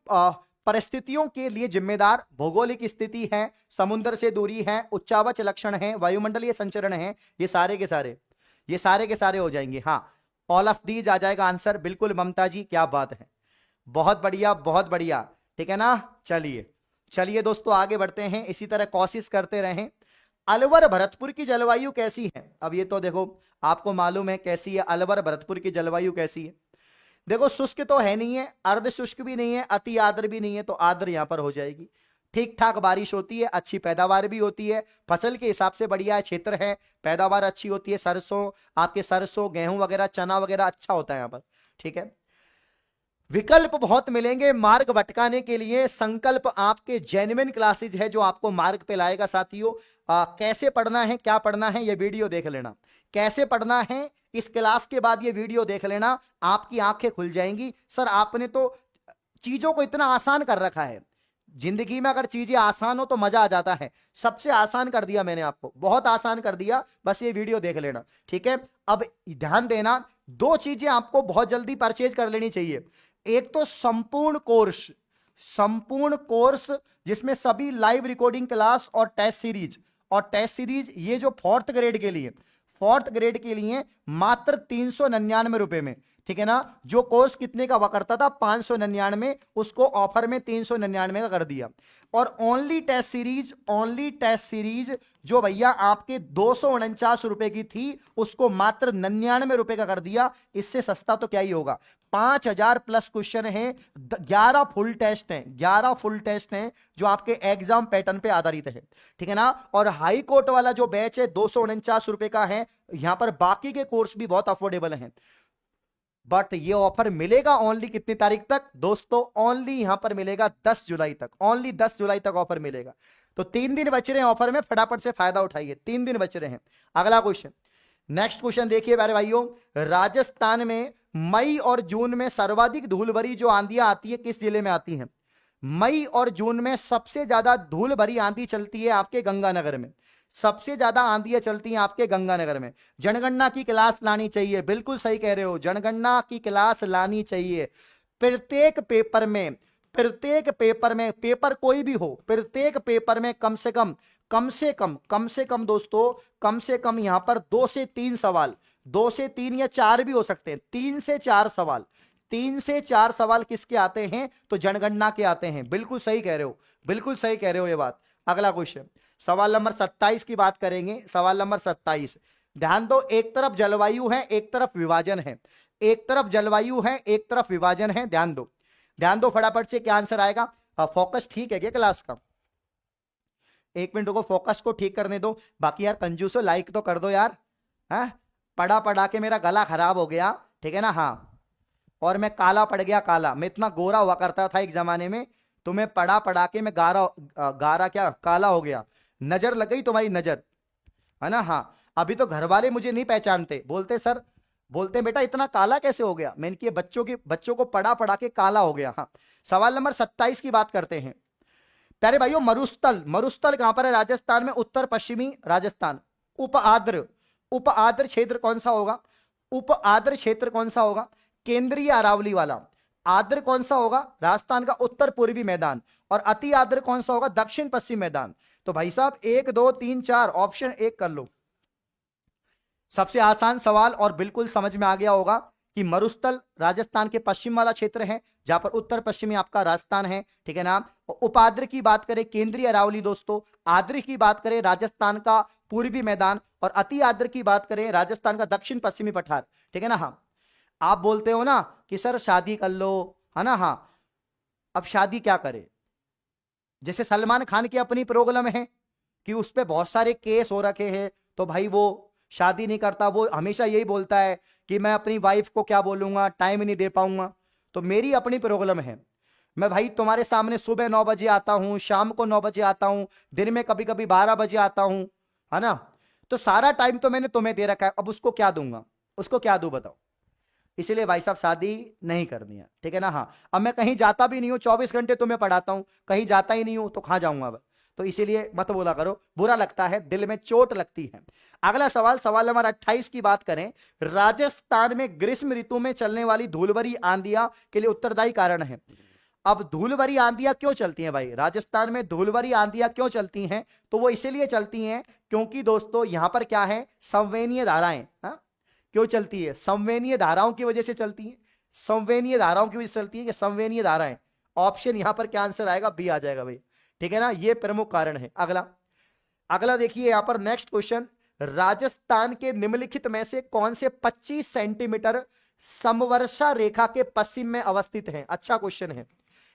परिस्थितियों के लिए जिम्मेदार भौगोलिक स्थिति है, समुद्र से दूरी है, उच्चावच लक्षण है, वायुमंडलीय संचरण है, ये सारे के सारे, ये सारे के सारे हो जाएंगे। हाँ, ऑल ऑफ दीज आ जाएगा आंसर, बिल्कुल ममता जी, क्या बात है, बहुत बढ़िया, बहुत बढ़िया, ठीक है ना। चलिए चलिए दोस्तों आगे बढ़ते हैं, इसी तरह कोशिश करते रहें। अलवर भरतपुर की जलवायु कैसी है, अब ये तो देखो आपको मालूम है कैसी है, अलवर भरतपुर की जलवायु कैसी है। देखो शुष्क तो है नहीं है, अर्ध शुष्क भी नहीं है, अति आर्द्र भी नहीं है, तो आर्द्र यहां पर हो जाएगी। ठीक ठाक बारिश होती है, अच्छी पैदावार भी होती है, फसल के हिसाब से बढ़िया क्षेत्र है, पैदावार अच्छी होती है, सरसों, आपके सरसों, गेहूं वगैरह, चना वगैरह अच्छा होता है यहां पर, ठीक है। विकल्प बहुत मिलेंगे मार्ग भटकाने के लिए, संकल्प आपके जेन्युइन क्लासेज है जो आपको मार्ग पे लाएगा साथियों। कैसे पढ़ना है, क्या पढ़ना है, ये वीडियो देख लेना, कैसे पढ़ना है इस क्लास के बाद ये वीडियो देख लेना, आपकी आंखें खुल जाएंगी। सर आपने तो चीजों को इतना आसान कर रखा है, जिंदगी में अगर चीजें आसान हो तो मजा आ जाता है, सबसे आसान कर दिया मैंने आपको, बहुत आसान कर दिया, बस ये वीडियो देख लेना, ठीक है। अब ध्यान देना, दो चीजें आपको बहुत जल्दी परचेज कर लेनी चाहिए। एक तो संपूर्ण कोर्स, संपूर्ण कोर्स जिसमें सभी लाइव रिकॉर्डिंग क्लास और टेस्ट सीरीज, और टेस्ट सीरीज ये जो 4th ग्रेड के लिए, 4th ग्रेड के लिए मात्र 399 रुपए में, ठीक है ना। जो कोर्स कितने का हुआ करता था 599, उसको ऑफर में 399 का कर दिया। और only test series, only test series जो भैया आपके 249 रुपए की थी, उसको मात्र 99 रुपए का कर दिया। इससे सस्ता तो क्या ही होगा। 5000 प्लस क्वेश्चन है, 11 फुल टेस्ट हैं, 11 फुल टेस्ट हैं जो आपके एग्जाम पैटर्न पे आधारित है, ठीक है ना। और हाई कोर्ट वाला जो बैच है 249 रुपए का है। यहां पर बाकी के कोर्स भी बहुत अफोर्डेबल हैं, बट ये ऑफर मिलेगा ओनली कितनी तारीख तक दोस्तों, ओनली यहां पर मिलेगा 10 जुलाई तक, ओनली 10 जुलाई तक ऑफर मिलेगा। तो 3 दिन बच रहे हैं ऑफर में, फटाफट से फायदा उठाइए, 3 दिन बच रहे हैं। अगला क्वेश्चन, नेक्स्ट क्वेश्चन देखिए प्यारे भाइयों, राजस्थान में मई और जून में सर्वाधिक धूल भरी जो आंधियां आती है किस जिले में आती हैं। मई और जून में सबसे ज्यादा धूल भरी आंधी चलती है आपके गंगानगर में, सबसे ज्यादा आंधियां चलती हैं आपके गंगानगर में। जनगणना की क्लास लानी चाहिए, बिल्कुल सही कह रहे हो, जनगणना की क्लास लानी चाहिए। प्रत्येक पेपर में, प्रत्येक पेपर में, पेपर कोई भी हो, प्रत्येक पेपर में कम से कम दोस्तों, कम से कम यहां पर 2 से 3 सवाल, 2 से 3 या 4 भी हो सकते हैं, 3 से 4 सवाल, 3 से 4 सवाल किसके आते हैं? तो जनगणना के आते हैं। बिल्कुल सही कह रहे हो, बिल्कुल सही कह रहे हो ये बात। अगला क्वेश्चन, सवाल नंबर 27 की बात करेंगे। सवाल नंबर 27, ध्यान दो, एक तरफ जलवायु है, एक तरफ विभाजन है, एक तरफ जलवायु है, एक तरफ विभाजन है। ध्यान दो, ध्यान दो फटाफट से, क्या आंसर आएगा? फोकस ठीक है क्या क्लास का? एक मिनट को फोकस को ठीक करने दो। बाकी यार कंजूसो लाइक तो कर दो यार। हाँ, पढ़ा पढ़ा के मेरा गला खराब हो गया, ठीक है ना? हाँ, और मैं काला पड़ गया, काला। मैं इतना गोरा हुआ करता था एक जमाने में, तुम्हें पढ़ा पढ़ा के मैं गारा क्या काला हो गया। नजर लग गई तुम्हारी नजर, है ना? हाँ, अभी तो घर वाले मुझे नहीं पहचानते, बोलते सर, बोलते बेटा इतना काला कैसे हो गया? मैंने कि बच्चों को पढ़ा पढ़ा के काला हो गया। हाँ, सवाल नंबर 27 की बात करते हैं प्यारे भाइयों। मरुस्थल, मरुस्थल कहां पर है? राजस्थान में, उत्तर पश्चिमी राजस्थान। उप आद्र, उप आद्र क्षेत्र कौन सा होगा? उप आद्र क्षेत्र कौन सा होगा? केंद्रीय अरावली वाला। आद्र कौन सा होगा? राजस्थान का उत्तर पूर्वी मैदान। और अति आद्र कौन सा होगा? दक्षिण पश्चिम मैदान। तो भाई साहब 1 2 3 4 ऑप्शन 1 कर लो। सबसे आसान सवाल, और बिल्कुल समझ में आ गया होगा कि मरुस्थल राजस्थान के पश्चिम वाला क्षेत्र है, जहां पर उत्तर पश्चिमी आपका राजस्थान है, ठीक है ना? उपाद्र की बात करें केंद्रीय अरावली दोस्तों, आद्र की बात करें राजस्थान का पूर्वी मैदान, और अति आद्र की बात करें राजस्थान का दक्षिण पश्चिमी पठार, ठीक है ना? हाँ, आप बोलते हो ना कि सर शादी कर लो, है ना? हाँ, अब शादी क्या करे? जैसे सलमान खान की अपनी प्रॉब्लम है कि उस पर बहुत सारे केस हो रखे हैं, तो भाई वो शादी नहीं करता। वो हमेशा यही बोलता है कि मैं अपनी वाइफ को क्या बोलूंगा, टाइम नहीं दे पाऊंगा। तो मेरी अपनी प्रॉब्लम है, मैं भाई तुम्हारे सामने सुबह 9 बजे आता हूं, शाम को 9 बजे आता हूं, दिन में कभी कभी 12 बजे आता हूं, है ना? तो सारा टाइम तो मैंने तुम्हें दे रखा है, अब उसको क्या दूंगा? उसको क्या दूं बताओ? इसीलिए भाई साहब शादी नहीं करनी है, ठीक है ना? हाँ, अब मैं कहीं जाता भी नहीं हूं, 24 घंटे तुम्हें पढ़ाता हूं, कहीं जाता ही नहीं हूं, तो कहां जाऊंगा अब? तो इसीलिए मत बोला करो, बुरा लगता है, दिल में चोट लगती है। अगला सवाल, सवाल नंबर 28 की बात करें। राजस्थान में ग्रीष्म ऋतु में चलने वाली धूलभरी आंधियां के लिए उत्तरदायी कारण है। अब धूलभरी आंधियां क्यों चलती हैं भाई? राजस्थान में धूलभरी आंधियां क्यों चलती हैं? तो वो इसीलिए चलती हैं क्योंकि दोस्तों यहां पर क्या है? संवेदनीय धाराएं। हाँ, क्यों चलती है? संवेदनीय धाराओं की वजह से चलती है। संवेदनीय धाराओं की वजह से चलती है कि संवेदनीय धाराएं। ऑप्शन यहां पर क्या आंसर आएगा? बी आ जाएगा भाई, ठीक है ना? ये प्रमुख कारण है। अगला, अगला देखिए यहां पर नेक्स्ट क्वेश्चन, राजस्थान के निम्नलिखित में से कौन से 25 सेंटीमीटर समवर्षा रेखा के पश्चिम में अवस्थित हैं? अच्छा क्वेश्चन है।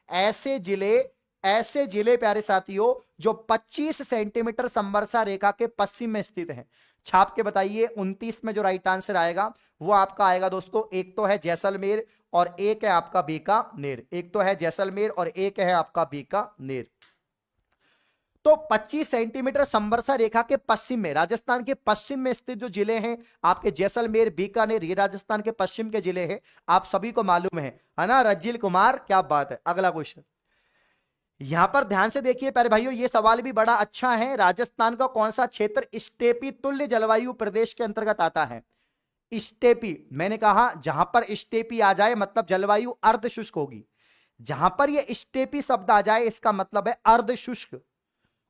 ऐसे जिले प्यारे साथियों जो 25 सेंटीमीटर समवर्षा रेखा के पश्चिम में स्थित हैं, छाप के बताइए। 29 में जो राइट आंसर आएगा वो आपका आएगा दोस्तों, एक तो है जैसलमेर और एक है आपका बीकानेर। एक तो है जैसलमेर और एक है आपका बीकानेर। तो 25 सेंटीमीटर समवर्षा रेखा के पश्चिम में, राजस्थान के पश्चिम में स्थित जो जिले हैं आपके जैसलमेर, बीकानेर, ये राजस्थान के पश्चिम के जिले हैं, आप सभी को मालूम है ना? रज्जिल कुमार, क्या बात है। अगला क्वेश्चन यहां पर ध्यान से देखिए प्यारे भाइयों, ये सवाल भी बड़ा अच्छा है। राजस्थान का कौन सा क्षेत्र स्टेपी तुल्य जलवायु प्रदेश के अंतर्गत आता है? स्टेपी, मैंने कहा जहां पर स्टेपी आ जाए मतलब जलवायु अर्ध शुष्क होगी। जहां पर ये स्टेपी शब्द आ जाए इसका मतलब है अर्ध शुष्क।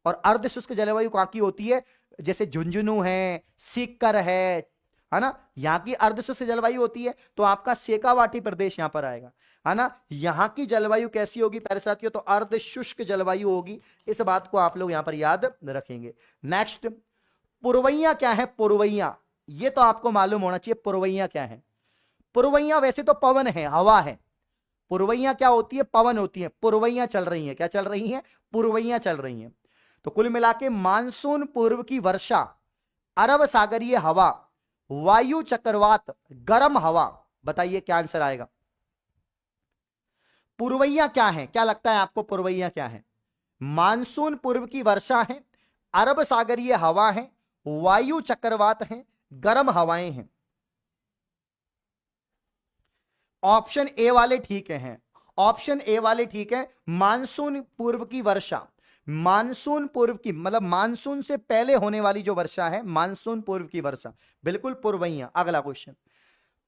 और अर्ध शुष्क जलवायु कहां की होती है? जैसे झुंझुनू है, सीकर है ना? यहां की अर्ध शुष्क जलवायु होती है। तो आपका शेखावाटी प्रदेश यहां पर आएगा, है ना? यहां की जलवायु कैसी होगी प्यारे साथियों? तो अर्ध शुष्क जलवायु होगी। इस बात को आप लोग यहां पर याद रखेंगे। नेक्स्ट, पुरवैया क्या है? पुरवैया, ये तो आपको मालूम होना चाहिए। पुरवैया क्या है? पुरवैया वैसे तो पवन है, हवा है। पुरवैया क्या होती है? पवन होती है। पुरवैया चल रही है, क्या चल रही है? पुरवैया चल रही है। तो कुल मिला के मानसून पूर्व की वर्षा, अरब सागरीय हवा, वायु चक्रवात, गर्म हवा, बताइए क्या आंसर आएगा? पुरवैया क्या है? क्या लगता है आपको पुरवैया क्या है? मानसून पूर्व की वर्षा है, अरब सागरीय हवा है, वायु चक्रवात है, गर्म हवाएं हैं। ऑप्शन ए वाले ठीक है, ऑप्शन ए वाले ठीक है। मानसून पूर्व की वर्षा, मानसून पूर्व की मतलब मानसून से पहले होने वाली जो वर्षा है, मानसून पूर्व की वर्षा, बिल्कुल पुरवैया। अगला क्वेश्चन,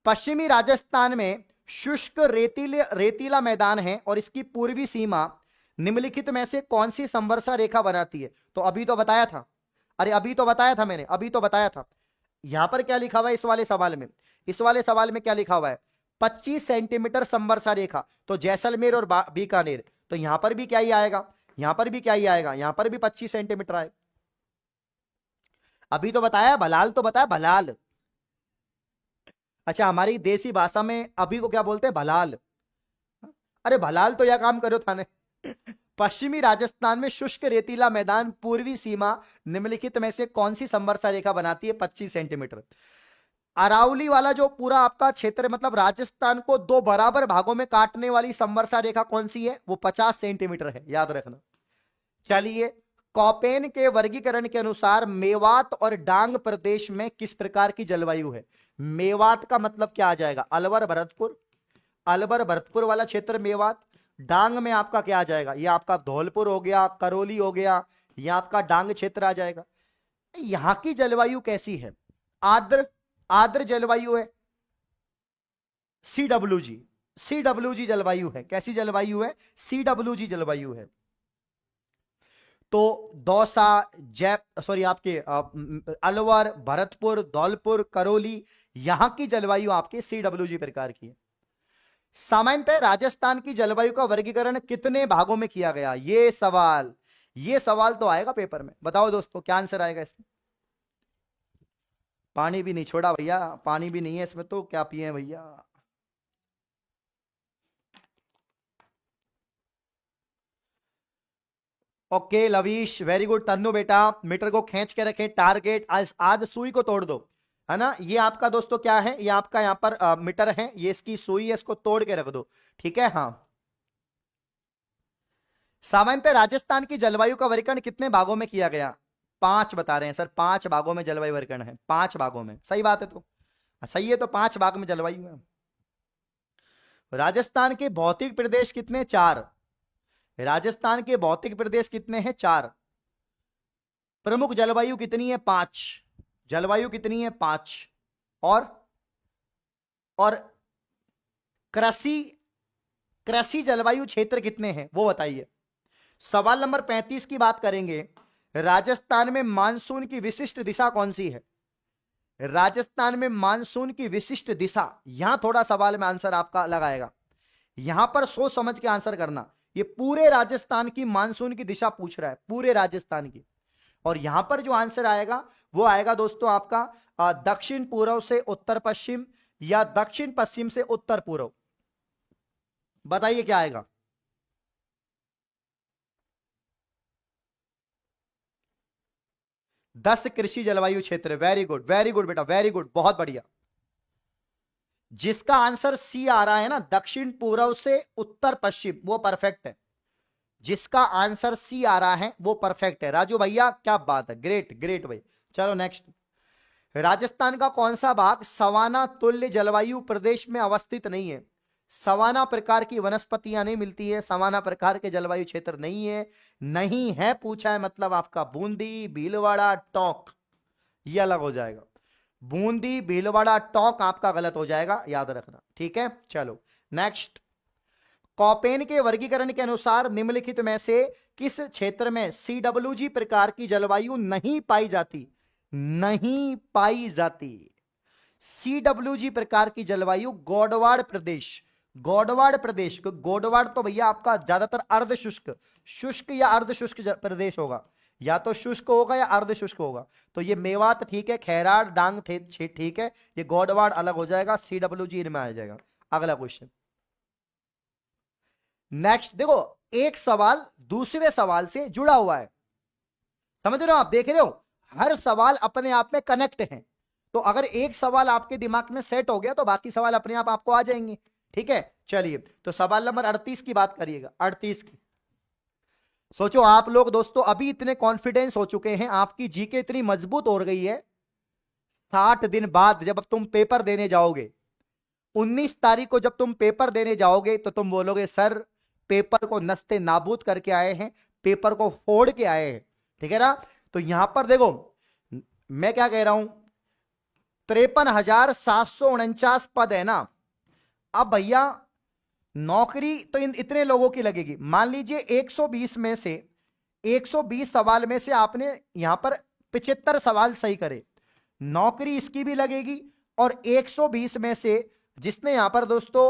पश्चिमी राजस्थान में शुष्क रेतीले रेतीला मैदान है और इसकी पूर्वी सीमा निम्नलिखित में से कौन सी संवर्षा रेखा बनाती है? तो अभी तो बताया था, अरे अभी तो बताया था मैंने, अभी तो बताया था। यहां पर क्या लिखा हुआ है इस वाले सवाल में? इस वाले सवाल में क्या लिखा हुआ है? 25 सेंटीमीटर संवर्षा रेखा। तो जैसलमेर और बीकानेर, तो यहां पर भी क्या ही आएगा, यहां पर भी क्या ही आएगा, यहां पर भी 25 सेंटीमीटर आए। अभी तो बताया भलाल, तो बताया भलाल। अच्छा, हमारी देसी भाषा में अभी को क्या बोलते हैं? भलाल। अरे भलाल तो यह काम करो थाने। पश्चिमी राजस्थान में शुष्क रेतीला मैदान पूर्वी सीमा निम्नलिखित में से कौन सी संवर्षा रेखा बनाती है? 25 सेंटीमीटर। अरावली वाला जो पूरा आपका क्षेत्र, मतलब राजस्थान को दो बराबर भागों में काटने वाली संवर्षा रेखा कौन सी है? वो 50 सेंटीमीटर है, याद रखना। चलिए, कॉपेन के वर्गीकरण के अनुसार मेवात और डांग प्रदेश में किस प्रकार की जलवायु है? मेवात का मतलब क्या आ जाएगा? अलवर भरतपुर, अलवर भरतपुर वाला क्षेत्र मेवात। डांग में आपका क्या आ जाएगा? ये आपका धौलपुर हो गया, करौली हो गया, ये आपका डांग क्षेत्र आ जाएगा। यहां की जलवायु कैसी है? आर्द्र, आर्द्र जलवायु है, सीडब्ल्यूजी, सीडब्ल्यूजी जलवायु है। कैसी जलवायु है? सीडब्ल्यूजी जलवायु है। तो दौसा, सॉरी आपके अलवर, भरतपुर, धौलपुर, करौली, यहां की जलवायु आपके सीडब्ल्यूजी प्रकार की है। सामान्यतः राजस्थान की जलवायु का वर्गीकरण कितने भागों में किया गया? ये सवाल तो आएगा पेपर में। बताओ दोस्तों क्या आंसर आएगा इसमें? पानी भी नहीं छोड़ा भैया, पानी भी नहीं है इसमें, तो क्या पिए भैया? Okay Lavish, very good. Tannu बेटा, मीटर को खींच के रखें, टारगेट आज सुई को तोड़ दो, है ना। ये आपका दोस्तों क्या है? ये आपका यहां पर मीटर है, ये इसकी सुई है, इसको तोड़ के रख दो, ठीक है। हाँ, सामान्यतः राजस्थान की जलवायु का वर्गीकरण कितने भागों में किया गया? 5 बता रहे हैं सर, 5 भागों में जलवायु वर्गीकरण है, 5 भागों में। सही बात है, तो सही है, तो 5 भाग में जलवायु है। राजस्थान के भौतिक प्रदेश कितने? 4। राजस्थान के भौतिक प्रदेश कितने हैं? 4। प्रमुख जलवायु कितनी है? 5। जलवायु कितनी है? 5। और कृषि, कृषि जलवायु क्षेत्र कितने हैं वो बताइए। सवाल नंबर 35 की बात करेंगे। राजस्थान में मानसून की विशिष्ट दिशा कौन सी है? राजस्थान में मानसून की विशिष्ट दिशा, यहां थोड़ा सवाल में आंसर आपका लगाएगा, यहां पर सोच समझ के आंसर करना। ये पूरे राजस्थान की मानसून की दिशा पूछ रहा है, पूरे राजस्थान की। और यहां पर जो आंसर आएगा वो आएगा दोस्तों आपका दक्षिण पूर्व से उत्तर पश्चिम या दक्षिण पश्चिम से उत्तर पूर्व। बताइए क्या आएगा? दस कृषि जलवायु क्षेत्र। वेरी गुड, वेरी गुड बेटा, वेरी गुड, बहुत बढ़िया। जिसका आंसर सी आ रहा है ना, दक्षिण पूर्व से उत्तर पश्चिम, वो परफेक्ट है। जिसका आंसर सी आ रहा है वो परफेक्ट है। राजू भैया क्या बात है, ग्रेट ग्रेट भाई। चलो नेक्स्ट। राजस्थान का कौन सा भाग सवाना तुल्य जलवायु प्रदेश में अवस्थित नहीं है? सवाना प्रकार की वनस्पतियां नहीं मिलती है, सवाना प्रकार के जलवायु क्षेत्र नहीं है। नहीं है पूछा है, मतलब आपका बूंदी, भीलवाड़ा, टोंक, ये अलग हो जाएगा। बूंदी, भीलवाड़ा, टोंक आपका गलत हो जाएगा, याद रखना, ठीक है। चलो नेक्स्ट। कॉपेन के वर्गीकरण के अनुसार निम्नलिखित में से किस क्षेत्र में सीडब्ल्यूजी प्रकार की जलवायु नहीं पाई जाती? नहीं पाई जाती। सीडब्ल्यूजी प्रकार की जलवायु गोडवाड़ प्रदेश, गोडवाड़ प्रदेश, गोडवाड़ तो भैया आपका ज्यादातर अर्ध शुष्क, शुष्क या अर्ध शुष्क प्रदेश होगा, या तो शुष्क होगा या अर्ध शुष्क होगा। तो ये मेवात ठीक है, खैराड़, डांग ठीक है, ये गोडवाड़ अलग हो जाएगा, सीडब्ल्यूजी इनमें आ जाएगा। अगला क्वेश्चन नेक्स्ट। देखो, एक सवाल दूसरे सवाल से जुड़ा हुआ है, समझ रहे हो आप, देख रहे हो, हर सवाल अपने आप में कनेक्ट है। तो अगर एक सवाल आपके दिमाग में सेट हो गया तो बाकी सवाल अपने आप आपको आ जाएंगे, ठीक है। चलिए, तो सवाल नंबर 38 की बात करिएगा, 38 की। सोचो आप लोग दोस्तों अभी इतने कॉन्फिडेंस हो चुके हैं, आपकी जीके इतनी मजबूत हो गई है, 60 दिन बाद जब तुम पेपर देने जाओगे, 19 तारीख को जब तुम पेपर देने जाओगे, तो तुम बोलोगे सर पेपर को नस्ते नाबूद करके आए हैं, पेपर को फोड़ के आए हैं, ठीक है ना। तो यहां पर देखो मैं क्या कह रहा हूं, 53,749 पद है ना। अब भैया नौकरी तो इन इतने लोगों की लगेगी, मान लीजिए 120 में से 120 सवाल में से आपने यहां पर 75 सवाल सही करे, नौकरी इसकी भी लगेगी। और 120 में से जिसने यहां पर दोस्तों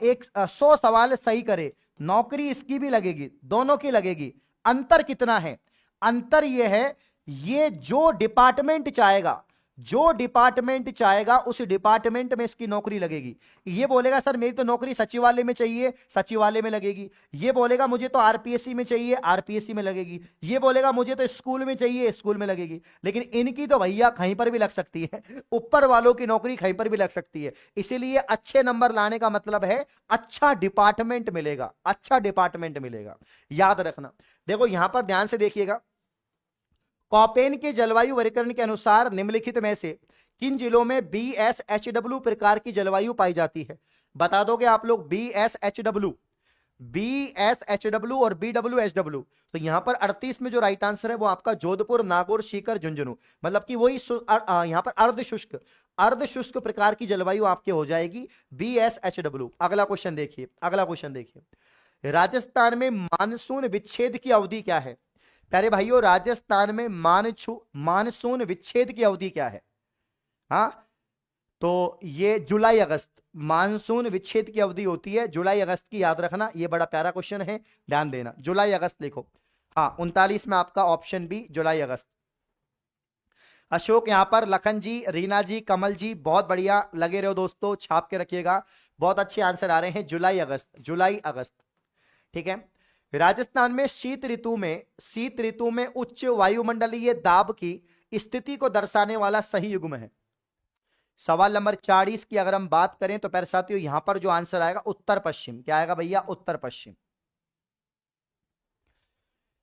100 सवाल सही करे, नौकरी इसकी भी लगेगी, दोनों की लगेगी। अंतर कितना है? अंतर यह है, ये जो डिपार्टमेंट चाहेगा, जो डिपार्टमेंट चाहेगा उस डिपार्टमेंट में इसकी नौकरी लगेगी। ये बोलेगा सर मेरी तो नौकरी सचिवालय में चाहिए, सचिवालय में लगेगी। ये बोलेगा मुझे तो आरपीएससी में चाहिए, आरपीएससी में लगेगी। ये बोलेगा मुझे तो स्कूल में चाहिए, स्कूल में लगेगी। लेकिन इनकी तो भैया कहीं पर भी लग सकती है, ऊपर वालों की नौकरी कहीं पर भी लग सकती है। इसीलिए अच्छे नंबर लाने का मतलब है अच्छा डिपार्टमेंट मिलेगा, अच्छा डिपार्टमेंट मिलेगा, याद रखना। देखो यहां पर ध्यान से देखिएगा, कॉपेन के जलवायु वर्गीकरण के अनुसार निम्नलिखित में से किन जिलों में BSHW प्रकार की जलवायु पाई जाती है? बता दोगे आप लोग? BSHW, BSHW और BWHW। तो यहां पर 38 में जो राइट आंसर है वो आपका जोधपुर, नागौर, सीकर, झुंझुनू, मतलब कि वही यहां पर अर्ध शुष्क प्रकार की जलवायु आपके हो जाएगी BSHW। अगला क्वेश्चन देखिए, अगला क्वेश्चन देखिए, राजस्थान में मानसून विच्छेद की अवधि क्या है? प्यारे भाइयों, राजस्थान में मानसून विच्छेद की अवधि क्या है? हाँ, तो ये जुलाई अगस्त, मानसून विच्छेद की अवधि होती है जुलाई अगस्त की, याद रखना। ये बड़ा प्यारा क्वेश्चन है, ध्यान देना। जुलाई अगस्त लिखो। हाँ, 39 में आपका ऑप्शन बी जुलाई अगस्त। अशोक यहां पर, लखन जी, रीना जी, कमल जी, बहुत बढ़िया लगे रहो दोस्तों, छाप के रखिएगा। बहुत अच्छे आंसर आ रहे हैं, जुलाई अगस्त, जुलाई अगस्त। ठीक है। राजस्थान में शीत ऋतु में उच्च वायुमंडलीय दाब की स्थिति को दर्शाने वाला सही युग्म है। सवाल नंबर 40 की अगर हम बात करें तो प्यारे साथियों यहां पर जो आंसर आएगा उत्तर पश्चिम। क्या आएगा भैया? उत्तर पश्चिम।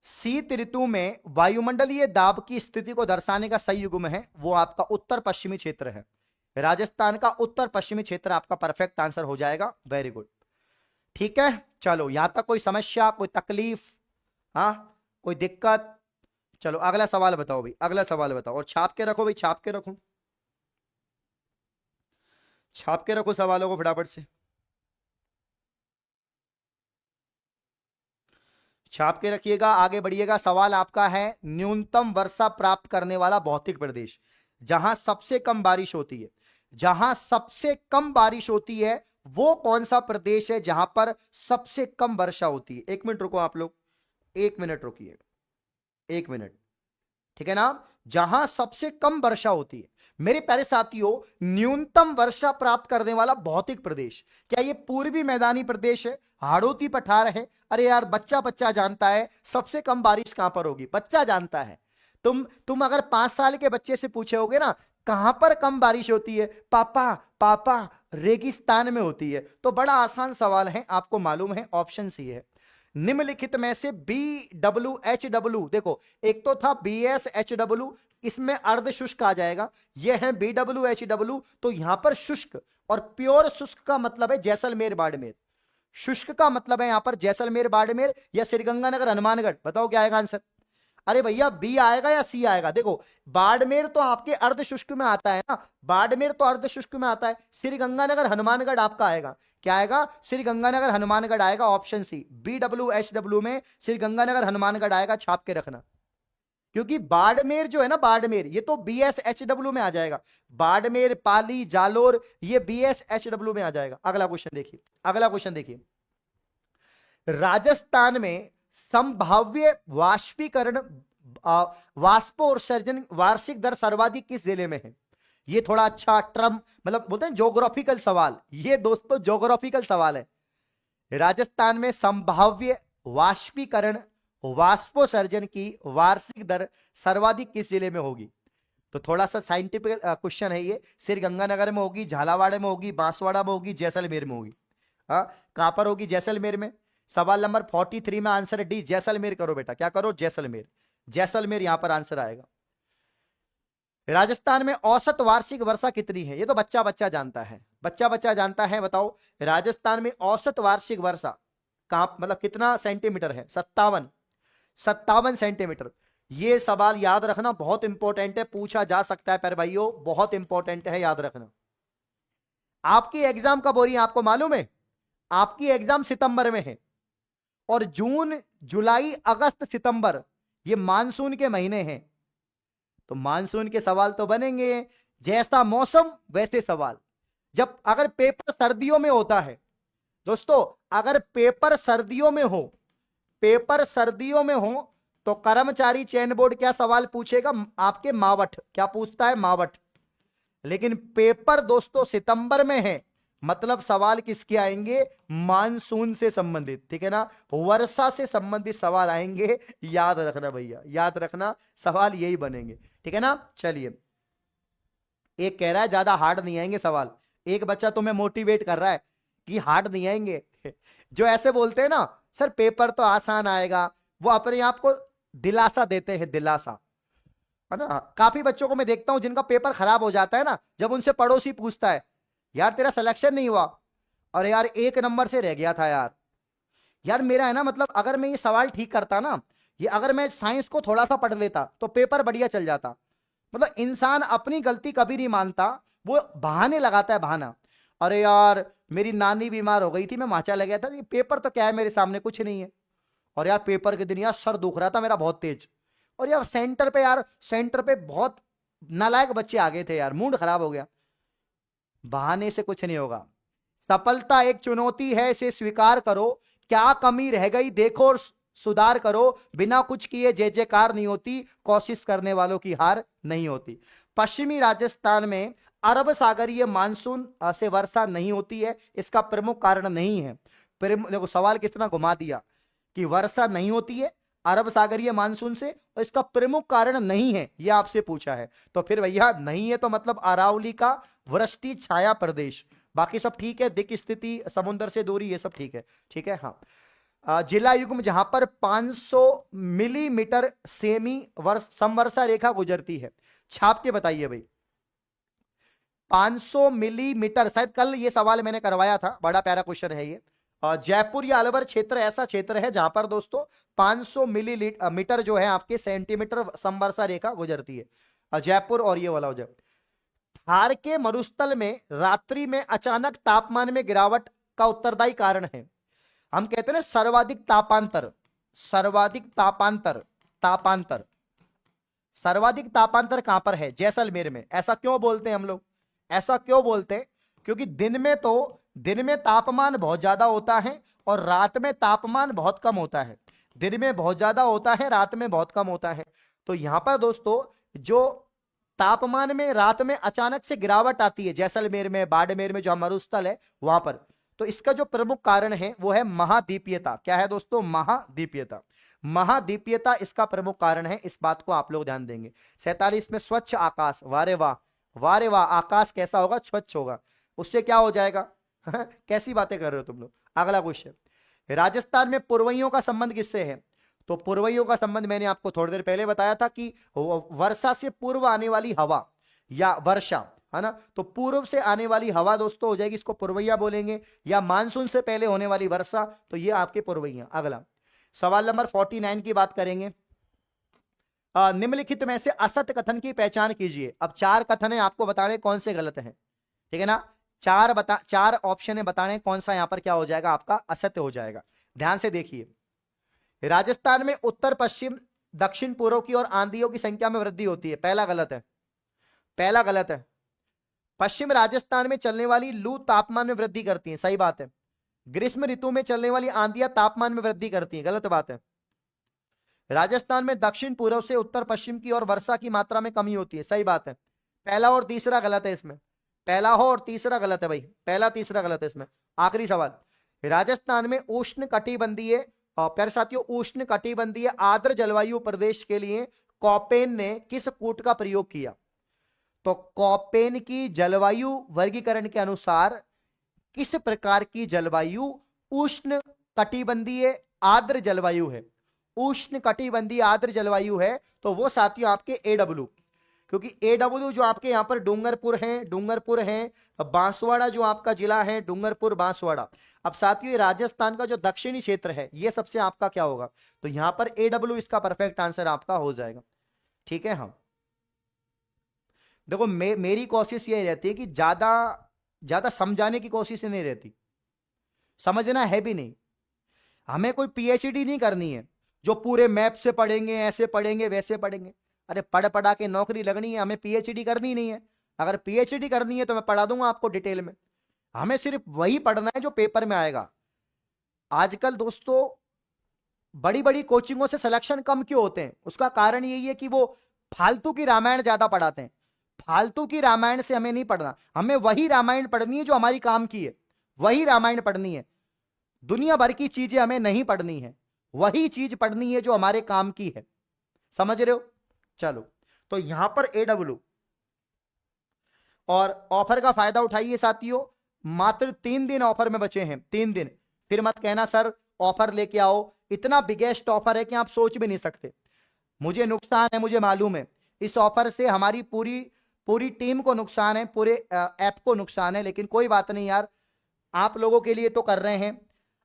शीत ऋतु में वायुमंडलीय दाब की स्थिति को दर्शाने का सही युग्म है वो आपका उत्तर पश्चिमी क्षेत्र है। राजस्थान का उत्तर पश्चिमी क्षेत्र आपका परफेक्ट आंसर हो जाएगा। वेरी गुड, ठीक है। चलो यहां तक कोई समस्या, कोई तकलीफ, हाँ कोई दिक्कत? चलो अगला सवाल बताओ भाई, अगला सवाल बताओ। और छाप के रखो भाई, छाप के रखो, छाप के रखो सवालों को फटाफट से, छाप के रखिएगा, आगे बढ़िएगा। सवाल आपका है, न्यूनतम वर्षा प्राप्त करने वाला भौतिक प्रदेश, जहां सबसे कम बारिश होती है, जहां सबसे कम बारिश होती है वो कौन सा प्रदेश है जहां पर सबसे कम वर्षा होती है? 1 मिनट रुको आप लोग, 1 मिनट रुकिए, 1 मिनट, ठीक है ना। जहां सबसे कम वर्षा होती है मेरे प्यारे साथियों, न्यूनतम वर्षा प्राप्त करने वाला भौतिक प्रदेश, क्या ये पूर्वी मैदानी प्रदेश है, हाड़ौती पठार है? अरे यार बच्चा बच्चा जानता है सबसे कम बारिश कहां पर होगी, बच्चा जानता है। तुम अगर 5 साल के बच्चे से पूछे होगे ना कहां पर कम बारिश होती है, पापा पापा रेगिस्तान में होती है। तो बड़ा आसान सवाल है, आपको मालूम है, ऑप्शन सी है। निम्नलिखित में से BWHW, देखो एक तो था BSHW, इसमें अर्ध शुष्क आ जाएगा, यह है BWHW। तो यहां पर शुष्क और प्योर शुष्क का मतलब है जैसलमेर बाड़मेर, शुष्क का मतलब है यहां पर जैसलमेर बाड़मेर या श्रीगंगानगर हनुमानगढ़। बताओ क्या आएगा आंसर? अरे भैया बी आएगा या सी आएगा? देखो बाड़मेर तो आपके अर्ध शुष्क में आता है ना, बाड़मेर तो अर्ध शुष्क में आता है। श्रीगंगानगर हनुमानगढ़ आपका आएगा, क्या आएगा? श्रीगंगानगर हनुमानगढ़ आएगा, ऑप्शन सी BWHW में श्रीगंगानगर हनुमानगढ़ आएगा, छाप के रखना। क्योंकि बाड़मेर जो है ना, बाड़मेर ये तो BSHW में आ जाएगा, बाड़मेर, पाली, जालोर ये BSHW में आ जाएगा। अगला क्वेश्चन देखिए, अगला क्वेश्चन देखिए, राजस्थान में संभाव्य वाष्पीकरण वाष्पोत्सर्जन वार्षिक दर सर्वाधिक किस जिले में है? ये थोड़ा अच्छा टर्म, मतलब बोलते हैं ज्योग्राफिकल सवाल, ये दोस्तों ज्योग्राफिकल सवाल है। राजस्थान में संभाव्य वाष्पीकरण वाष्पोत्सर्जन की वार्षिक दर सर्वाधिक किस जिले में होगी? तो थोड़ा सा साइंटिफिक क्वेश्चन है ये। श्रीगंगानगर में होगी, झालावाड़ में होगी, बांसवाड़ा में होगी, जैसलमेर में होगी। हाँ, कहां पर होगी? जैसलमेर में। सवाल नंबर 43 में आंसर है डी, जैसलमेर करो बेटा, क्या करो? जैसलमेर, जैसलमेर यहां पर आंसर आएगा। राजस्थान में औसत वार्षिक वर्षा कितनी है? ये तो बच्चा बच्चा जानता है, बच्चा बच्चा जानता है। बताओ राजस्थान में औसत वार्षिक वर्षा कहां, मतलब कितना सेंटीमीटर है? 57 सेंटीमीटर। ये सवाल याद रखना, बहुत इंपॉर्टेंट है, पूछा जा सकता है पर भाइयों बहुत इंपॉर्टेंट है, याद रखना। आपकी एग्जाम कब हो रही है आपको मालूम है? आपकी एग्जाम सितंबर में है, और जून जुलाई अगस्त सितंबर ये मानसून के महीने हैं। तो मानसून के सवाल तो बनेंगे, जैसा मौसम वैसे सवाल। जब अगर पेपर सर्दियों में होता है दोस्तों, अगर पेपर सर्दियों में हो, पेपर सर्दियों में हो, तो कर्मचारी चयन बोर्ड क्या सवाल पूछेगा? आपके मावठ क्या पूछता है? मावठ। लेकिन पेपर दोस्तों सितंबर में है, मतलब सवाल किसके आएंगे? मानसून से संबंधित, ठीक है ना, वर्षा से संबंधित सवाल आएंगे। याद रखना भैया, याद रखना, सवाल यही बनेंगे, ठीक है ना। चलिए, एक कह रहा है ज्यादा हार्ड नहीं आएंगे सवाल, एक बच्चा तुम्हें मोटिवेट कर रहा है कि हार्ड नहीं आएंगे। जो ऐसे बोलते हैं ना सर पेपर तो आसान आएगा, वो अपने आप को दिलासा देते हैं, दिलासा, है ना। काफी बच्चों को मैं देखता हूं जिनका पेपर खराब हो जाता है ना, जब उनसे पड़ोसी पूछता है यार तेरा सिलेक्शन नहीं हुआ, और यार 1 नंबर से रह गया था यार। यार मेरा है ना, मतलब अगर मैं ये सवाल ठीक करता ना, ये अगर मैं साइंस को थोड़ा सा पढ़ लेता तो पेपर बढ़िया चल जाता। मतलब इंसान अपनी गलती कभी नहीं मानता, वो बहाने लगाता है, बहाना। अरे यार मेरी नानी बीमार हो गई थी, मैं वहां चला गया था, ये पेपर तो क्या है मेरे सामने, कुछ नहीं है। और यार पेपर के दिन यार सर दुख रहा था मेरा बहुत तेज, और यार सेंटर पे, यार सेंटर पे बहुत नालायक बच्चे आ गए थे यार, मूड खराब हो गया। बहाने से कुछ नहीं होगा। सफलता एक चुनौती है, इसे स्वीकार करो, क्या कमी रह गई देखो और सुधार करो, बिना कुछ किए जय जयकार नहीं होती, कोशिश करने वालों की हार नहीं होती। पश्चिमी राजस्थान में अरब सागरीय मानसून से वर्षा नहीं होती है, इसका प्रमुख कारण नहीं है। देखो सवाल कितना घुमा दिया कि वर्षा नहीं होती है अरब सागरीय मानसून से, और इसका प्रमुख कारण नहीं है, यह आपसे पूछा है। तो फिर भैया नहीं है तो मतलब अरावली का वृष्टि छाया प्रदेश, बाकी सब ठीक है, दिक् स्थिति समुद्र से दूरी ये सब ठीक है, ठीक है। हाँ, जिला युग्म जहां पर 500 मिलीमीटर सेमी वर्ष समवर्षा रेखा गुजरती है, छाप के बताइए भाई। 500 मिलीमीटर, शायद कल ये सवाल मैंने करवाया था, बड़ा प्यारा क्वेश्चन है ये। जयपुर या अलवर क्षेत्र ऐसा क्षेत्र है जहां पर दोस्तों 500 मिलीमीटर जो है आपके सेंटीमीटर समवर्षा रेखा गुजरती है, जयपुर और ये वाला हो जाए। थार के मरुस्थल में रात्रि में अचानक तापमान में गिरावट का उत्तरदायी कारण है, हम कहते हैं ना सर्वाधिक तापांतर, सर्वाधिक तापांतर, तापांतर, सर्वाधिक तापांतर कहां पर है? जैसलमेर में। ऐसा क्यों बोलते हैं हम लोग? ऐसा क्यों बोलते हैं? क्योंकि दिन में तापमान बहुत ज्यादा होता है और रात में तापमान बहुत कम होता है। दिन में बहुत ज्यादा होता है, रात में बहुत कम होता है। तो यहां पर दोस्तों जो तापमान में रात में अचानक से गिरावट आती है, जैसलमेर में, बाड़मेर में जो मरुस्थल है वहां पर, तो इसका जो प्रमुख कारण है वो है महाद्वीपीयता। क्या है दोस्तों? महाद्वीपीयता। महाद्वीपीयता इसका प्रमुख कारण है, इस बात को आप लोग ध्यान देंगे। 47 में स्वच्छ आकाश, वारे वाह, वारे वाह, आकाश कैसा होगा? स्वच्छ होगा, उससे क्या हो जाएगा? कैसी बातें कर रहे हो तुम लोग। अगला क्वेश्चन, राजस्थान में पुरवइयों का संबंध किससे है? तो पुरवइयों का संबंध मैंने आपको थोड़ी देर पहले बताया था कि वर्षा से पूर्व आने वाली हवा या वर्षा, है ना, तो पूर्व से आने वाली हवा दोस्तों हो जाएगी, इसको पुरवैया बोलेंगे, या मानसून से पहले होने वाली वर्षा, तो ये आपके पुरवैया। अगला सवाल नंबर 49 की बात करेंगे। निम्नलिखित में से असत्य कथन की पहचान कीजिए। अब 4 कथन है, आपको बताने कौन से गलत हैं, ठीक है ना। 4 ऑप्शन है, बताने कौन सा यहां पर क्या हो जाएगा, आपका असत्य हो जाएगा। ध्यान से देखिए, राजस्थान में उत्तर पश्चिम दक्षिण पूर्व की ओर आंधियों की संख्या में वृद्धि होती है, पहला गलत है, पहला गलत है। पश्चिम राजस्थान में चलने वाली लू तापमान में वृद्धि करती है, सही बात है। ग्रीष्म ऋतु में चलने वाली आंधियां तापमान में वृद्धि करती हैं, गलत बात है। राजस्थान में दक्षिण पूर्व से उत्तर पश्चिम की ओर वर्षा की मात्रा में कमी होती है, सही बात है। पहला और तीसरा गलत है इसमें, पहला हो और तीसरा गलत है भाई, पहला तीसरा गलत है इसमें। आखिरी सवाल, राजस्थान में उष्ण कटिबंधीय, प्यारे साथियों, उष्ण कटिबंधीय आर्द्र जलवायु प्रदेश के लिए कॉपेन ने किस कूट का प्रयोग किया? तो कॉपेन की जलवायु वर्गीकरण के अनुसार किस प्रकार की जलवायु उष्ण कटिबंधीय आर्द्र जलवायु है? उष्ण कटिबंधीय आर्द्र जलवायु है तो वो साथियों आपके एडब्ल्यू, क्योंकि एडब्ल्यू जो आपके यहां पर डूंगरपुर है, बांसवाड़ा जो आपका जिला है, डूंगरपुर बांसवाड़ा। अब साथियों ये राजस्थान का जो दक्षिणी क्षेत्र है, ये सबसे आपका क्या होगा? तो यहां पर एडब्ल्यू इसका परफेक्ट आंसर आपका हो जाएगा, ठीक है। हाँ देखो मेरी कोशिश ये रहती है कि ज्यादा ज्यादा समझाने की कोशिश नहीं रहती, समझना है भी नहीं। हमें कोई पीएचडी नहीं करनी है जो पूरे मैप से पढ़ेंगे, ऐसे पढ़ेंगे, वैसे पढ़ेंगे। अरे पढ़ पढ़ा के नौकरी लगनी है, हमें पीएचडी करनी नहीं है। अगर पीएचडी करनी है तो मैं पढ़ा दूंगा आपको डिटेल में। हमें सिर्फ वही पढ़ना है जो पेपर में आएगा। आजकल दोस्तों बड़ी बड़ी कोचिंगों से सिलेक्शन कम क्यों होते हैं? उसका कारण यही है कि वो फालतू की रामायण ज्यादा पढ़ाते हैं। फालतू की रामायण से हमें नहीं पढ़ना, हमें वही रामायण पढ़नी है जो हमारी काम की है, वही रामायण पढ़नी है। दुनिया भर की चीजें हमें नहीं पढ़नी है, वही चीज पढ़नी है जो हमारे काम की है। समझ रहे हो? चलो, तो यहां पर एडब्ल्यू और ऑफर का फायदा उठाइए साथियों। मात्र 3 दिन ऑफर में बचे हैं, 3 दिन। फिर मत कहना सर ऑफर लेके आओ, इतना बिगेस्ट ऑफर है कि आप सोच भी नहीं सकते। मुझे नुकसान है, मुझे मालूम है। इस ऑफर से हमारी पूरी पूरी टीम को नुकसान है, पूरे ऐप को नुकसान है, लेकिन कोई बात नहीं यार, आप लोगों के लिए तो कर रहे हैं।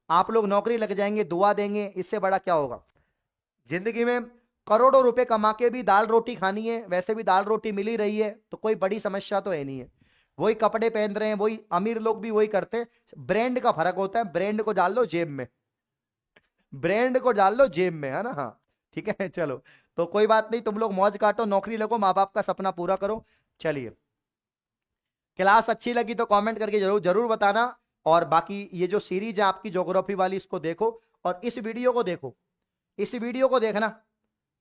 आप लोग नौकरी लग जाएंगे, दुआ देंगे, इससे बड़ा क्या होगा जिंदगी में। करोड़ों रुपए कमा के भी दाल रोटी खानी है, वैसे भी दाल रोटी मिल ही रही है, तो कोई बड़ी समस्या तो है नहीं है। वही कपड़े पहन रहे हैं, वही अमीर लोग भी वही करते हैं। ब्रांड का फर्क होता है, ब्रांड को डाल लो जेब में, ब्रांड को डाल लो जेब में, है ना। हाँ ठीक है, चलो तो कोई बात नहीं, तुम लोग मौज काटो, नौकरी लगो, माँ बाप का सपना पूरा करो। चलिए, क्लास अच्छी लगी तो कमेंट करके जरूर जरूर बताना। और बाकी ये जो सीरीज है आपकी ज्योग्राफी वाली, इसको देखो और इस वीडियो को देखो, इस वीडियो को देखना,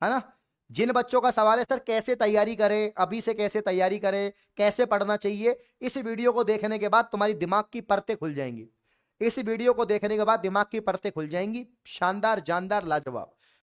है ना। जिन बच्चों का सवाल है सर कैसे तैयारी करें, अभी से कैसे तैयारी करें, कैसे पढ़ना चाहिए, इस वीडियो को देखने के बाद तुम्हारी दिमाग की परतें खुल जाएंगी। इस वीडियो को देखने के बाद दिमाग की परतें खुल जाएंगी। शानदार, जानदार, लाजवाब।